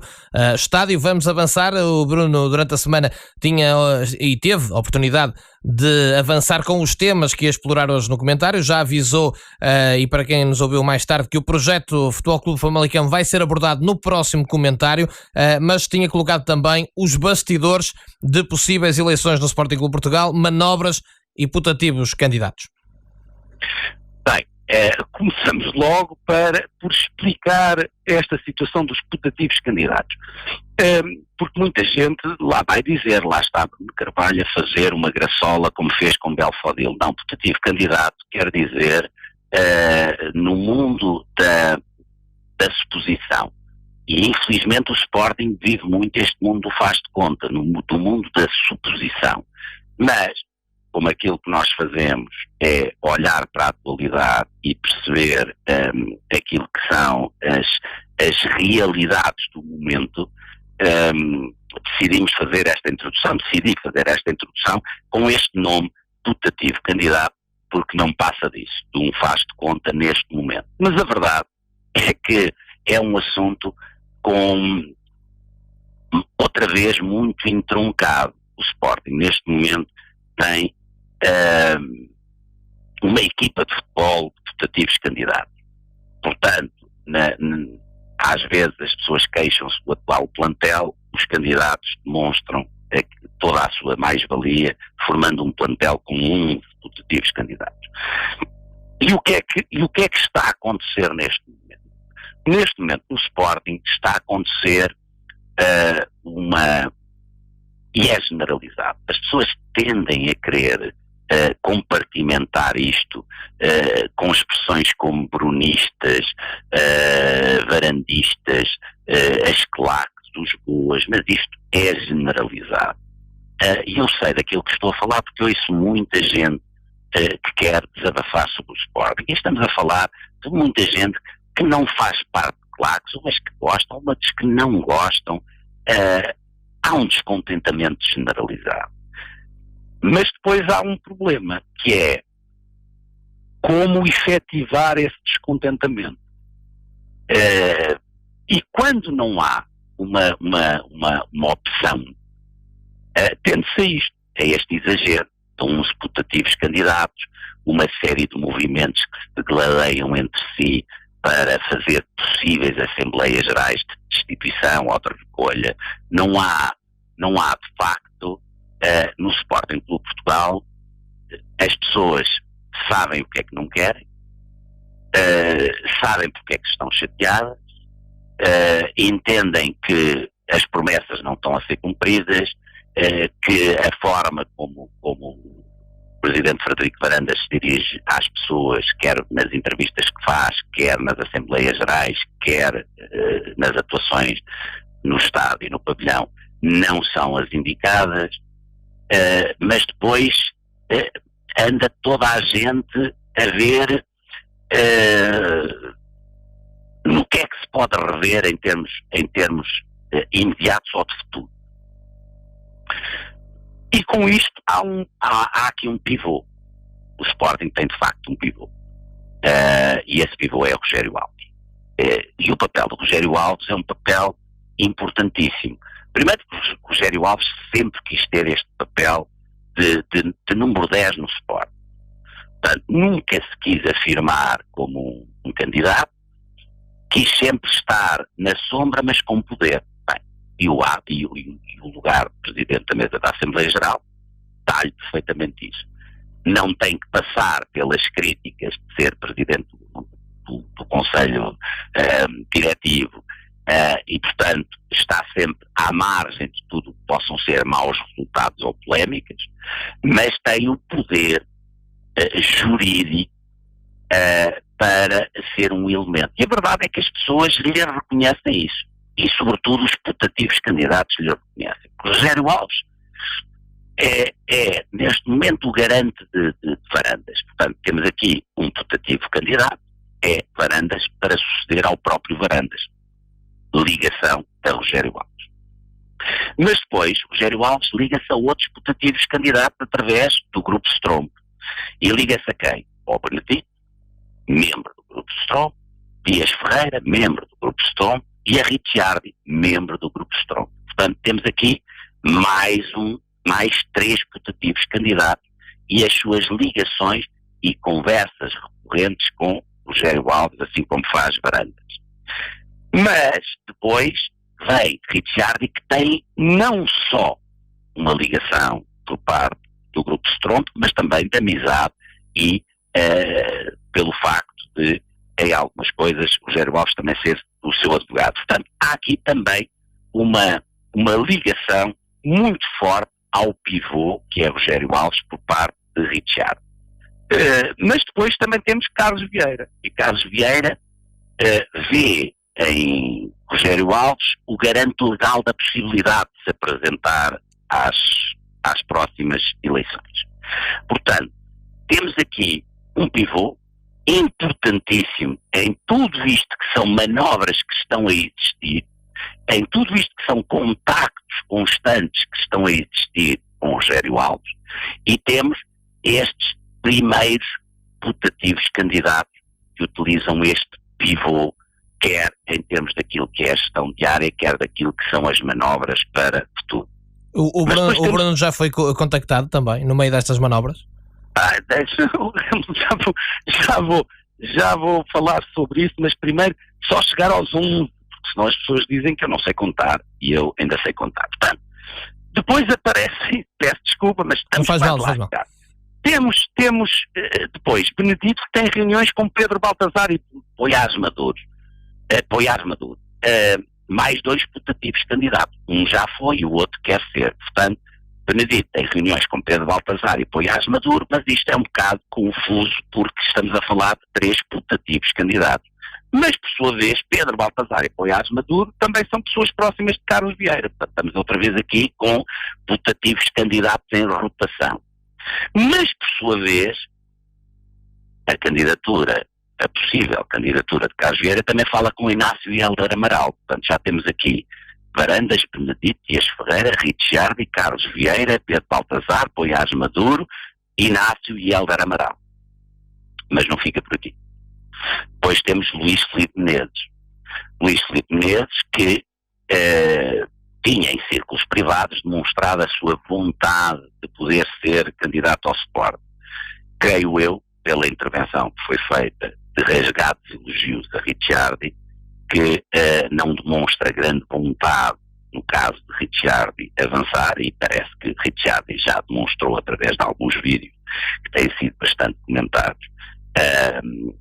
Estádio. Vamos avançar. O Bruno durante a semana tinha e teve a oportunidade de avançar com os temas que ia explorar hoje no comentário. Já avisou, e para quem nos ouviu mais tarde, que o projeto Futebol Clube Famalicão vai ser abordado no próximo comentário, mas tinha colocado também os bastidores de possíveis eleições no Sporting Clube Portugal, manobras e putativos candidatos. Bem, começamos logo por explicar esta situação dos putativos candidatos. Porque muita gente lá vai dizer, lá está Bruno Carvalho a fazer uma graçola como fez com Belfodil. Não, putativo candidato quer dizer, no mundo da suposição, e infelizmente o Sporting vive muito este mundo do faz de conta, do mundo da suposição, mas como aquilo que nós fazemos é olhar para a atualidade e perceber aquilo que são as realidades do momento, decidi fazer esta introdução com este nome, putativo candidato, porque não passa disso, de um faz de conta neste momento. Mas a verdade é que é um assunto com, outra vez, muito entroncado. O Sporting neste momento tem uma equipa de futebol de putativos candidatos. Portanto, às vezes as pessoas queixam-se do atual plantel, os candidatos demonstram toda a sua mais-valia, formando um plantel com 11 putativos candidatos. E o que é que está a acontecer neste momento? Neste momento, no Sporting, está a acontecer e é generalizado. As pessoas tendem a querer compartimentar isto com expressões como brunistas, varandistas, as claques, os boas, mas isto é generalizado. E eu sei daquilo que estou a falar porque ouço muita gente que quer desabafar sobre o Sporting. E estamos a falar de muita gente que não faz parte de claques, umas que gostam, outras que não gostam. Há um descontentamento generalizado. Mas depois há um problema, que é como efetivar esse descontentamento. E quando não há uma opção, tende-se a isto, a este exagero. São uns putativos candidatos, uma série de movimentos que se degladeiam entre si para fazer possíveis Assembleias Gerais de destituição ou de recolha. Não há de facto, no Sporting Clube Portugal, as pessoas sabem o que é que não querem, sabem porque é que estão chateadas, entendem que as promessas não estão a ser cumpridas, que a forma como o Presidente Frederico Varandas se dirige às pessoas, quer nas entrevistas que faz, quer nas Assembleias Gerais, quer nas atuações no estádio e no pavilhão, não são as indicadas, mas depois anda toda a gente a ver no que é que se pode rever em termos imediatos ou de futuro. E com isto há aqui um pivô. O Sporting tem de facto um pivô. E esse pivô é o Rogério Alves. E o papel do Rogério Alves é um papel importantíssimo. Primeiro, porque o Rogério Alves sempre quis ter este papel de número 10 no Sport. Portanto, nunca se quis afirmar como um candidato, quis sempre estar na sombra, mas com poder. Bem, e o lugar de Presidente da Mesa da Assembleia Geral dá-lhe perfeitamente isso. Não tem que passar pelas críticas de ser Presidente do Conselho Diretivo e, portanto, está sempre à margem de tudo que possam ser maus resultados ou polémicas, mas tem o poder jurídico para ser um elemento. E a verdade é que as pessoas lhe reconhecem isso. E, sobretudo, os putativos candidatos lhe reconhecem. Rogério Alves é, neste momento, o garante de Varandas. Portanto, temos aqui um putativo candidato, é Varandas para suceder ao próprio Varandas. Ligação a Rogério Alves. Mas depois, Rogério Alves liga-se a outros putativos candidatos através do Grupo Stromp. E liga-se a quem? Ao Benedito, membro do Grupo Stromp, Dias Ferreira, membro do Grupo Stromp, e a Ricciardi, membro do Grupo Stromp. Portanto, temos aqui mais 3 putativos candidatos e as suas ligações e conversas recorrentes com Rogério Alves, assim como faz Varandas. Mas depois vem Ricciardi, que tem não só uma ligação por parte do Grupo Stromp, mas também de amizade e pelo facto de, em algumas coisas, Rogério Alves também ser o seu advogado. Portanto, há aqui também uma ligação muito forte ao pivô, que é Rogério Alves, por parte de Ricciardi. Mas depois também temos Carlos Vieira. E Carlos Vieira vê em Rogério Alves o garante legal da possibilidade de se apresentar às próximas eleições. Portanto, temos aqui um pivô importantíssimo em tudo isto que são manobras que estão a existir, em tudo isto que são contactos constantes que estão a existir com Rogério Alves, e temos estes primeiros putativos candidatos que utilizam este pivô, quer em termos daquilo que é a gestão diária, quer daquilo que são as manobras para o futuro. O Bruno já foi contactado também, no meio destas manobras? Já vou falar sobre isso, mas primeiro só chegar aos 11, porque senão as pessoas dizem que eu não sei contar, e eu ainda sei contar. Portanto, depois aparece, peço desculpa, mas estamos não faz mal. Temos depois Benedito, que tem reuniões com Pedro Baltazar e Poiás Maduro. Mais 2 putativos candidatos. Um já foi e o outro quer ser. Portanto, Benedito tem reuniões com Pedro Baltazar e Poiás Maduro, mas isto é um bocado confuso porque estamos a falar de 3 putativos candidatos. Mas, por sua vez, Pedro Baltazar e Poiás Maduro também são pessoas próximas de Carlos Vieira. Portanto, estamos outra vez aqui com putativos candidatos em rotação. Mas, por sua vez, a possível candidatura de Carlos Vieira também fala com Inácio e Hélder Amaral. Portanto, já temos aqui Varandas, Benedito, Dias Ferreira, Ricciardi, Carlos Vieira, Pedro Baltazar, Poiás Maduro, Inácio e Hélder Amaral. Mas não fica por aqui. Depois temos Luís Filipe Menezes. Luís Filipe Menezes que tinha em círculos privados demonstrado a sua vontade de poder ser candidato ao Sport. Creio eu, pela intervenção que foi feita de resgates e elogios a Ricciardi, que não demonstra grande vontade, no caso de Ricciardi, avançar, e parece que Ricciardi já demonstrou através de alguns vídeos que têm sido bastante comentados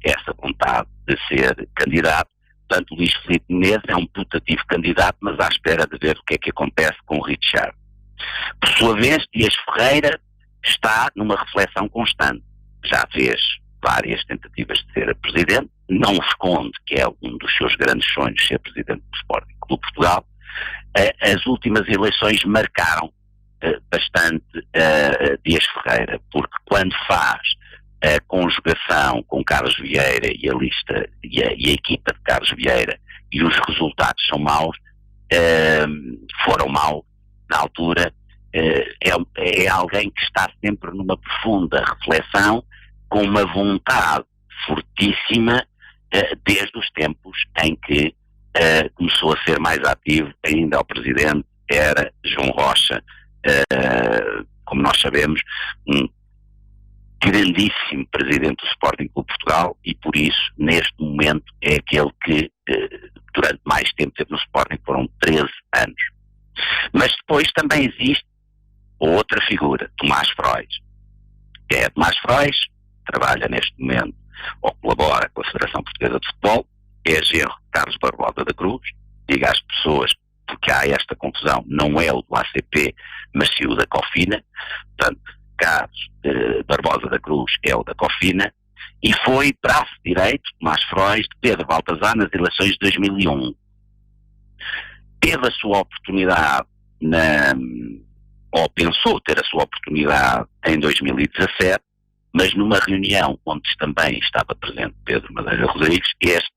essa vontade de ser candidato. Portanto, Luís Filipe Menezes é um putativo candidato, mas à espera de ver o que é que acontece com o Ricciardi. Por sua vez, Dias Ferreira está numa reflexão constante. Já fez várias tentativas de ser presidente, não esconde que é um dos seus grandes sonhos ser presidente do Sporting Clube de Portugal. As últimas eleições marcaram bastante Dias Ferreira, porque quando faz a conjugação com Carlos Vieira e a lista e a equipa de Carlos Vieira, e os resultados são maus, foram maus na altura, é alguém que está sempre numa profunda reflexão, com uma vontade fortíssima desde os tempos em que começou a ser mais ativo. Ainda o presidente era João Rocha, como nós sabemos, um grandíssimo presidente do Sporting Clube Portugal, e por isso, neste momento, é aquele que durante mais tempo teve no Sporting, foram 13 anos. Mas depois também existe outra figura, Tomás Frois. Quem é Tomás Frois? Trabalha neste momento, ou colabora com a Federação Portuguesa de Futebol, é genro Carlos Barbosa da Cruz. Diga às pessoas, porque há esta confusão, não é o do ACP, mas sim o da Cofina. Portanto, Carlos Barbosa da Cruz é o da Cofina, e foi braço direito, Tomás Frois, de Pedro Baltazar nas eleições de 2001. Teve a sua oportunidade, ou pensou ter a sua oportunidade em 2017, mas numa reunião onde também estava presente Pedro Madeira Rodrigues, este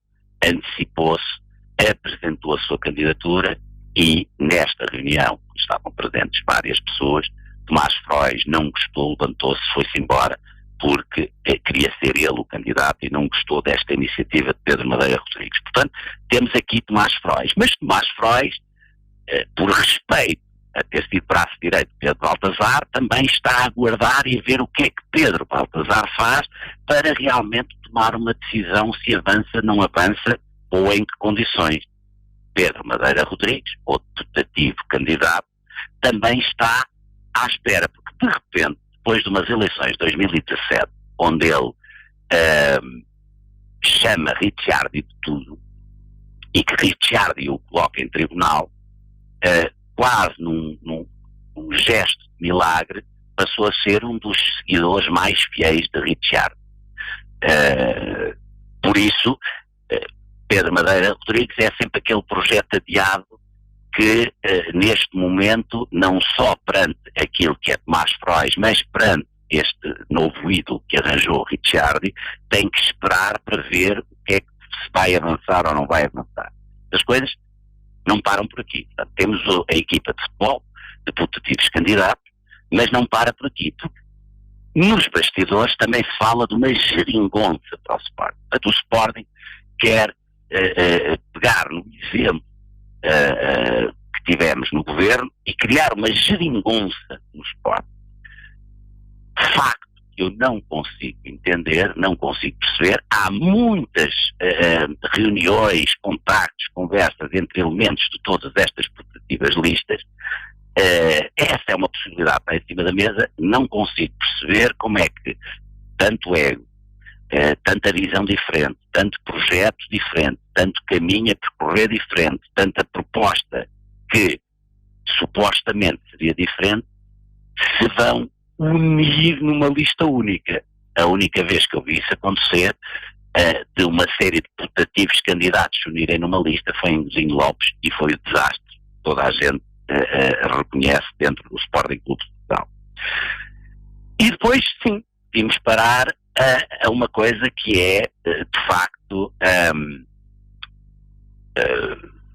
antecipou-se, apresentou a sua candidatura, e nesta reunião, onde estavam presentes várias pessoas, Tomás Frois não gostou, levantou-se, foi-se embora, porque queria ser ele o candidato e não gostou desta iniciativa de Pedro Madeira Rodrigues. Portanto, temos aqui Tomás Frois. Mas Tomás Frois, por respeito a ter sido braço direito de Pedro Baltazar, também está a aguardar e a ver o que é que Pedro Baltazar faz para realmente tomar uma decisão se avança, não avança, ou em que condições. Pedro Madeira Rodrigues, outro putativo candidato, também está à espera, porque de repente, depois de umas eleições de 2017, onde ele chama Ricciardi de tudo, e que Ricciardi o coloca em tribunal, quase num gesto de milagre, passou a ser um dos seguidores mais fiéis de Ricciardi. Por isso, Pedro Madeira Rodrigues é sempre aquele projeto adiado que, neste momento, não só perante aquilo que é Tomás Frois, mas perante este novo ídolo que arranjou Ricciardi, tem que esperar para ver o que é que se vai avançar ou não vai avançar. As coisas não param por aqui. Portanto, temos a equipa de futebol, de putativos candidatos, mas não para por aqui. Porque nos bastidores também se fala de uma geringonça para o Sporting. Portanto, o Sporting quer pegar no exemplo que tivemos no governo e criar uma geringonça no Sporting. Facto que eu não consigo entender, não consigo perceber. Há muitas reuniões, contactos, conversas entre elementos de todas estas putativas listas. Essa é uma possibilidade para em cima da mesa. Não consigo perceber como é que tanto ego, tanta visão diferente, tanto projeto diferente, tanto caminho a percorrer diferente, tanta proposta que supostamente seria diferente, se vão unir numa lista única. A única vez que eu vi isso acontecer, de uma série de putativos candidatos se unirem numa lista, foi em Godinho Lopes, e foi um desastre. Toda a gente reconhece dentro do Sporting Clube de Portugal. E depois, sim, vimos parar a uma coisa que é, de facto,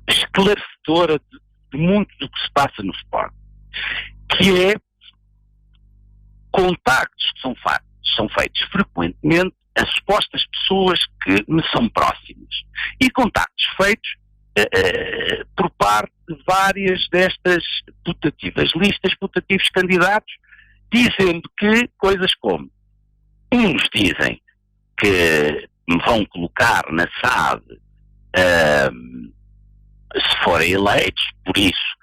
esclarecedora de muito do que se passa no Sporting, que é contactos que são feitos frequentemente a supostas pessoas que me são próximas, e contactos feitos por parte de várias destas putativas listas, putativos candidatos, dizendo que coisas como: uns dizem que me vão colocar na SAD se forem eleitos, por isso,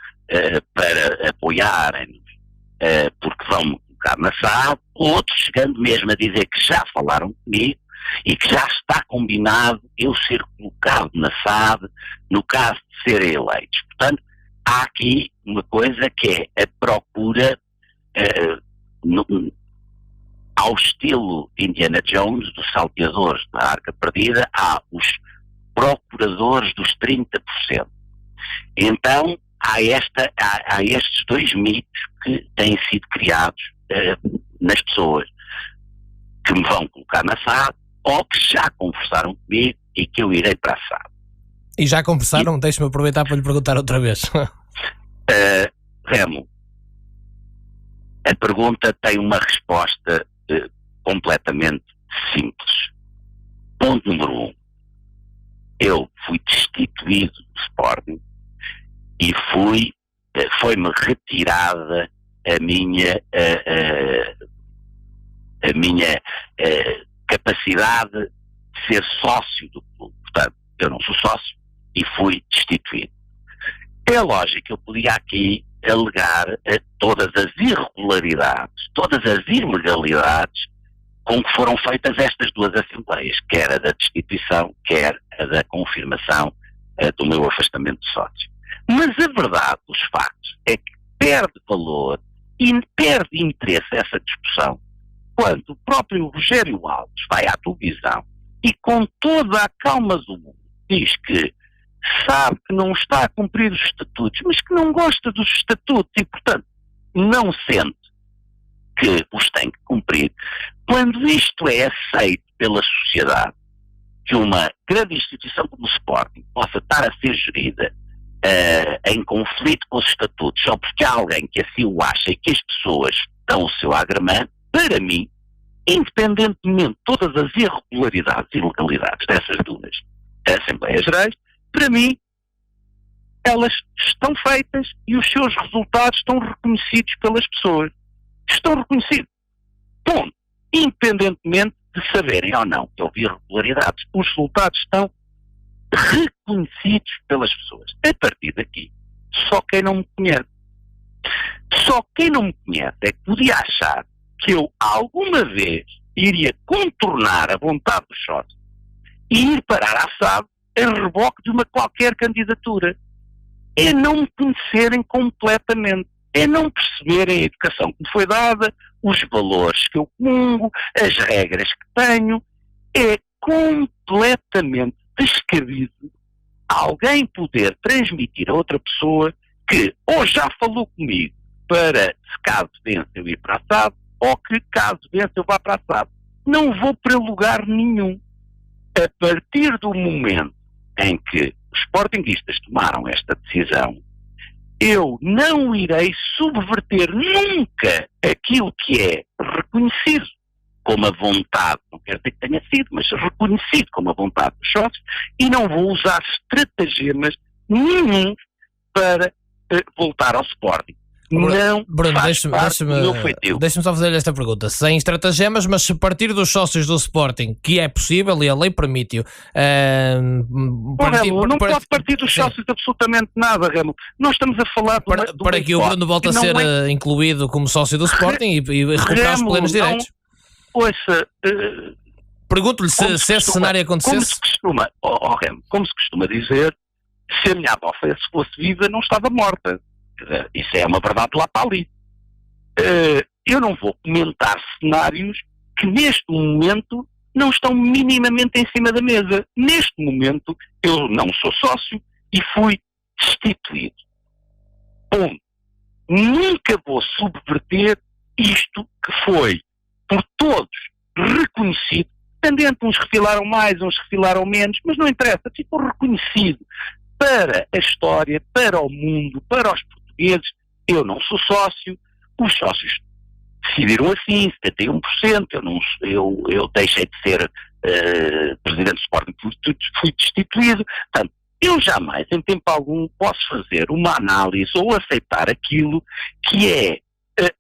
para apoiarem-nos, porque vão-me colocar na SAD. Outros chegando mesmo a dizer que já falaram comigo e que já está combinado eu ser colocado na SAD no caso de serem eleitos. Portanto, há aqui uma coisa que é a procura, ao estilo de Indiana Jones, dos salteadores da Arca Perdida, há os procuradores dos 30%. Então, há estes dois mitos que têm sido criados nas pessoas que me vão colocar na SAD, ou que já conversaram comigo e que eu irei para a SAD. E já conversaram? Deixa-me aproveitar para lhe perguntar outra vez. Remo, a pergunta tem uma resposta completamente simples. Ponto número 1. eu fui destituído do Sporting e foi-me retirada a minha capacidade de ser sócio do clube. Portanto, eu não sou sócio e fui destituído. É lógico que eu podia aqui alegar todas as irregularidades, todas as ilegalidades com que foram feitas estas duas assembleias, quer a da destituição, quer a da confirmação do meu afastamento de sócio. Mas a verdade dos factos é que perde valor e perde interesse essa discussão quando o próprio Rogério Alves vai à televisão e com toda a calma do mundo diz que sabe que não está a cumprir os estatutos, mas que não gosta dos estatutos e, portanto, não sente que os tem que cumprir. Quando isto é aceito pela sociedade, que uma grande instituição como o Sporting possa estar a ser gerida em conflito com os estatutos só porque há alguém que assim o acha e que as pessoas dão o seu agramento, para mim, independentemente de todas as irregularidades e ilegalidades dessas duas Assembleias Gerais, para mim, elas estão feitas e os seus resultados estão reconhecidos pelas pessoas. Estão reconhecidos. Ponto. Independentemente de saberem ou não que houve irregularidades, os resultados estão reconhecidos pelas pessoas. A partir daqui, só quem não me conhece. Só quem não me conhece é que podia achar que eu alguma vez iria contornar a vontade dos sócios e ir parar à SAD em reboque de uma qualquer candidatura. É não me conhecerem completamente. É não perceberem a educação que me foi dada, os valores que eu comungo, as regras que tenho. É completamente descabido alguém poder transmitir a outra pessoa que ou já falou comigo para, se caso vença, eu ir para a SAD, ou que, caso vença, eu vá para a SAD. Não vou para lugar nenhum. A partir do momento em que os sportinguistas tomaram esta decisão, eu não irei subverter nunca aquilo que é reconhecido como a vontade, não quero dizer que tenha sido, mas reconhecido como a vontade dos sócios, e não vou usar estratagemas nenhum para voltar ao Sporting. Bruno, deixa-me só fazer esta pergunta. Sem estratagemas, mas se partir dos sócios do Sporting, que é possível e a lei permite-o... Remo, não pode partir dos sócios absolutamente nada, Remo. Nós estamos a falar... Para que o Bruno volte a ser incluído como sócio do Sporting e recuperar os plenos direitos. Ouça... Pergunto-lhe se esse cenário acontecesse... Remo, como se costuma dizer, se a minha avó fosse viva, não estava morta. Isso é uma verdade lá para ali. Eu não vou comentar cenários que neste momento não estão minimamente em cima da mesa. Neste momento eu não sou sócio e fui destituído. Ponto. Nunca vou subverter isto que foi por todos reconhecido, tendente, uns refilaram mais, uns refilaram menos, mas não interessa, ficou reconhecido para a história, para o mundo, para os portugueses. Eu não sou sócio, os sócios decidiram assim, 71%, eu deixei de ser presidente do Sporting, fui destituído. Portanto, eu jamais, em tempo algum, posso fazer uma análise ou aceitar aquilo que é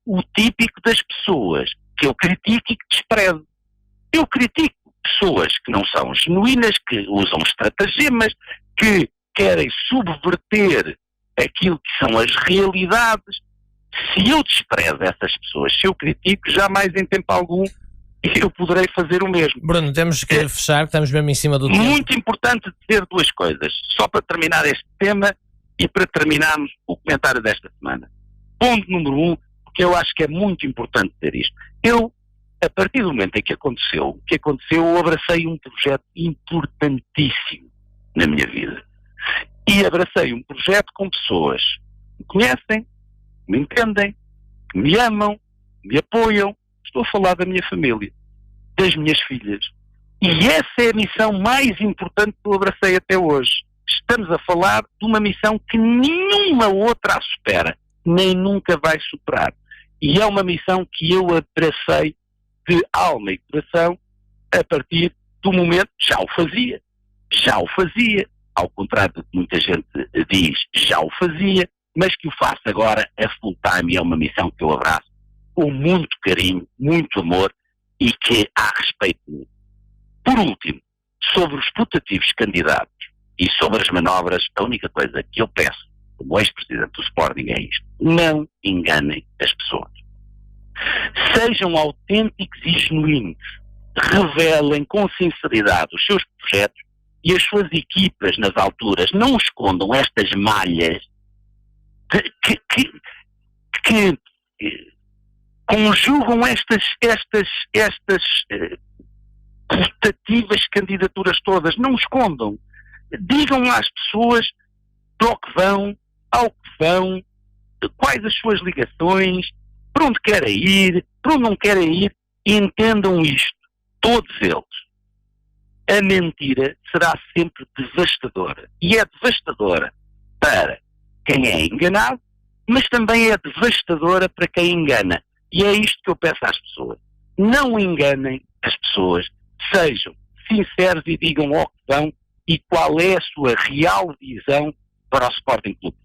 o típico das pessoas que eu critico e que desprezo. Eu critico pessoas que não são genuínas, que usam estratagemas, que querem subverter aquilo que são as realidades. Se eu desprezo essas pessoas, se eu critico, jamais em tempo algum eu poderei fazer o mesmo. Bruno, temos que fechar, estamos mesmo em cima do tempo. Muito importante dizer duas coisas, só para terminar este tema e para terminarmos o comentário desta semana. Ponto número 1, porque eu acho que é muito importante dizer isto. Eu, a partir do momento em que aconteceu, eu abracei um projeto importantíssimo na minha vida. E abracei um projeto com pessoas que me conhecem, que me entendem, que me amam, que me apoiam. Estou a falar da minha família, das minhas filhas. E essa é a missão mais importante que eu abracei até hoje. Estamos a falar de uma missão que nenhuma outra a supera, nem nunca vai superar. E é uma missão que eu abracei de alma e coração a partir do momento, já o fazia, já o fazia, ao contrário do que muita gente diz, já o fazia, mas que o faço agora a full time, e é uma missão que eu abraço com muito carinho, muito amor e que há respeito muito. Por último, sobre os putativos candidatos e sobre as manobras, a única coisa que eu peço como ex-presidente do Sporting é isto: não enganem as pessoas. Sejam autênticos e genuínos, revelem com sinceridade os seus projetos e as suas equipas nas alturas. Não escondam estas malhas que conjugam estas putativas candidaturas todas. Não escondam. Digam às pessoas para o que vão, ao que vão, quais as suas ligações, para onde querem ir, para onde não querem ir, e entendam isto, todos eles. A mentira será sempre devastadora. E é devastadora para quem é enganado, mas também é devastadora para quem engana. E é isto que eu peço às pessoas. Não enganem as pessoas, sejam sinceros e digam ao que vão e qual é a sua real visão para o Sporting Clube.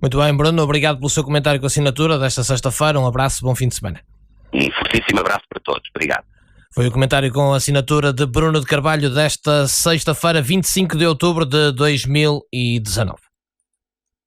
Muito bem, Bruno, obrigado pelo seu comentário com a assinatura desta sexta-feira. Um abraço, bom fim de semana. Um fortíssimo abraço para todos. Obrigado. Foi o comentário com a assinatura de Bruno de Carvalho desta sexta-feira, 25 de outubro de 2019.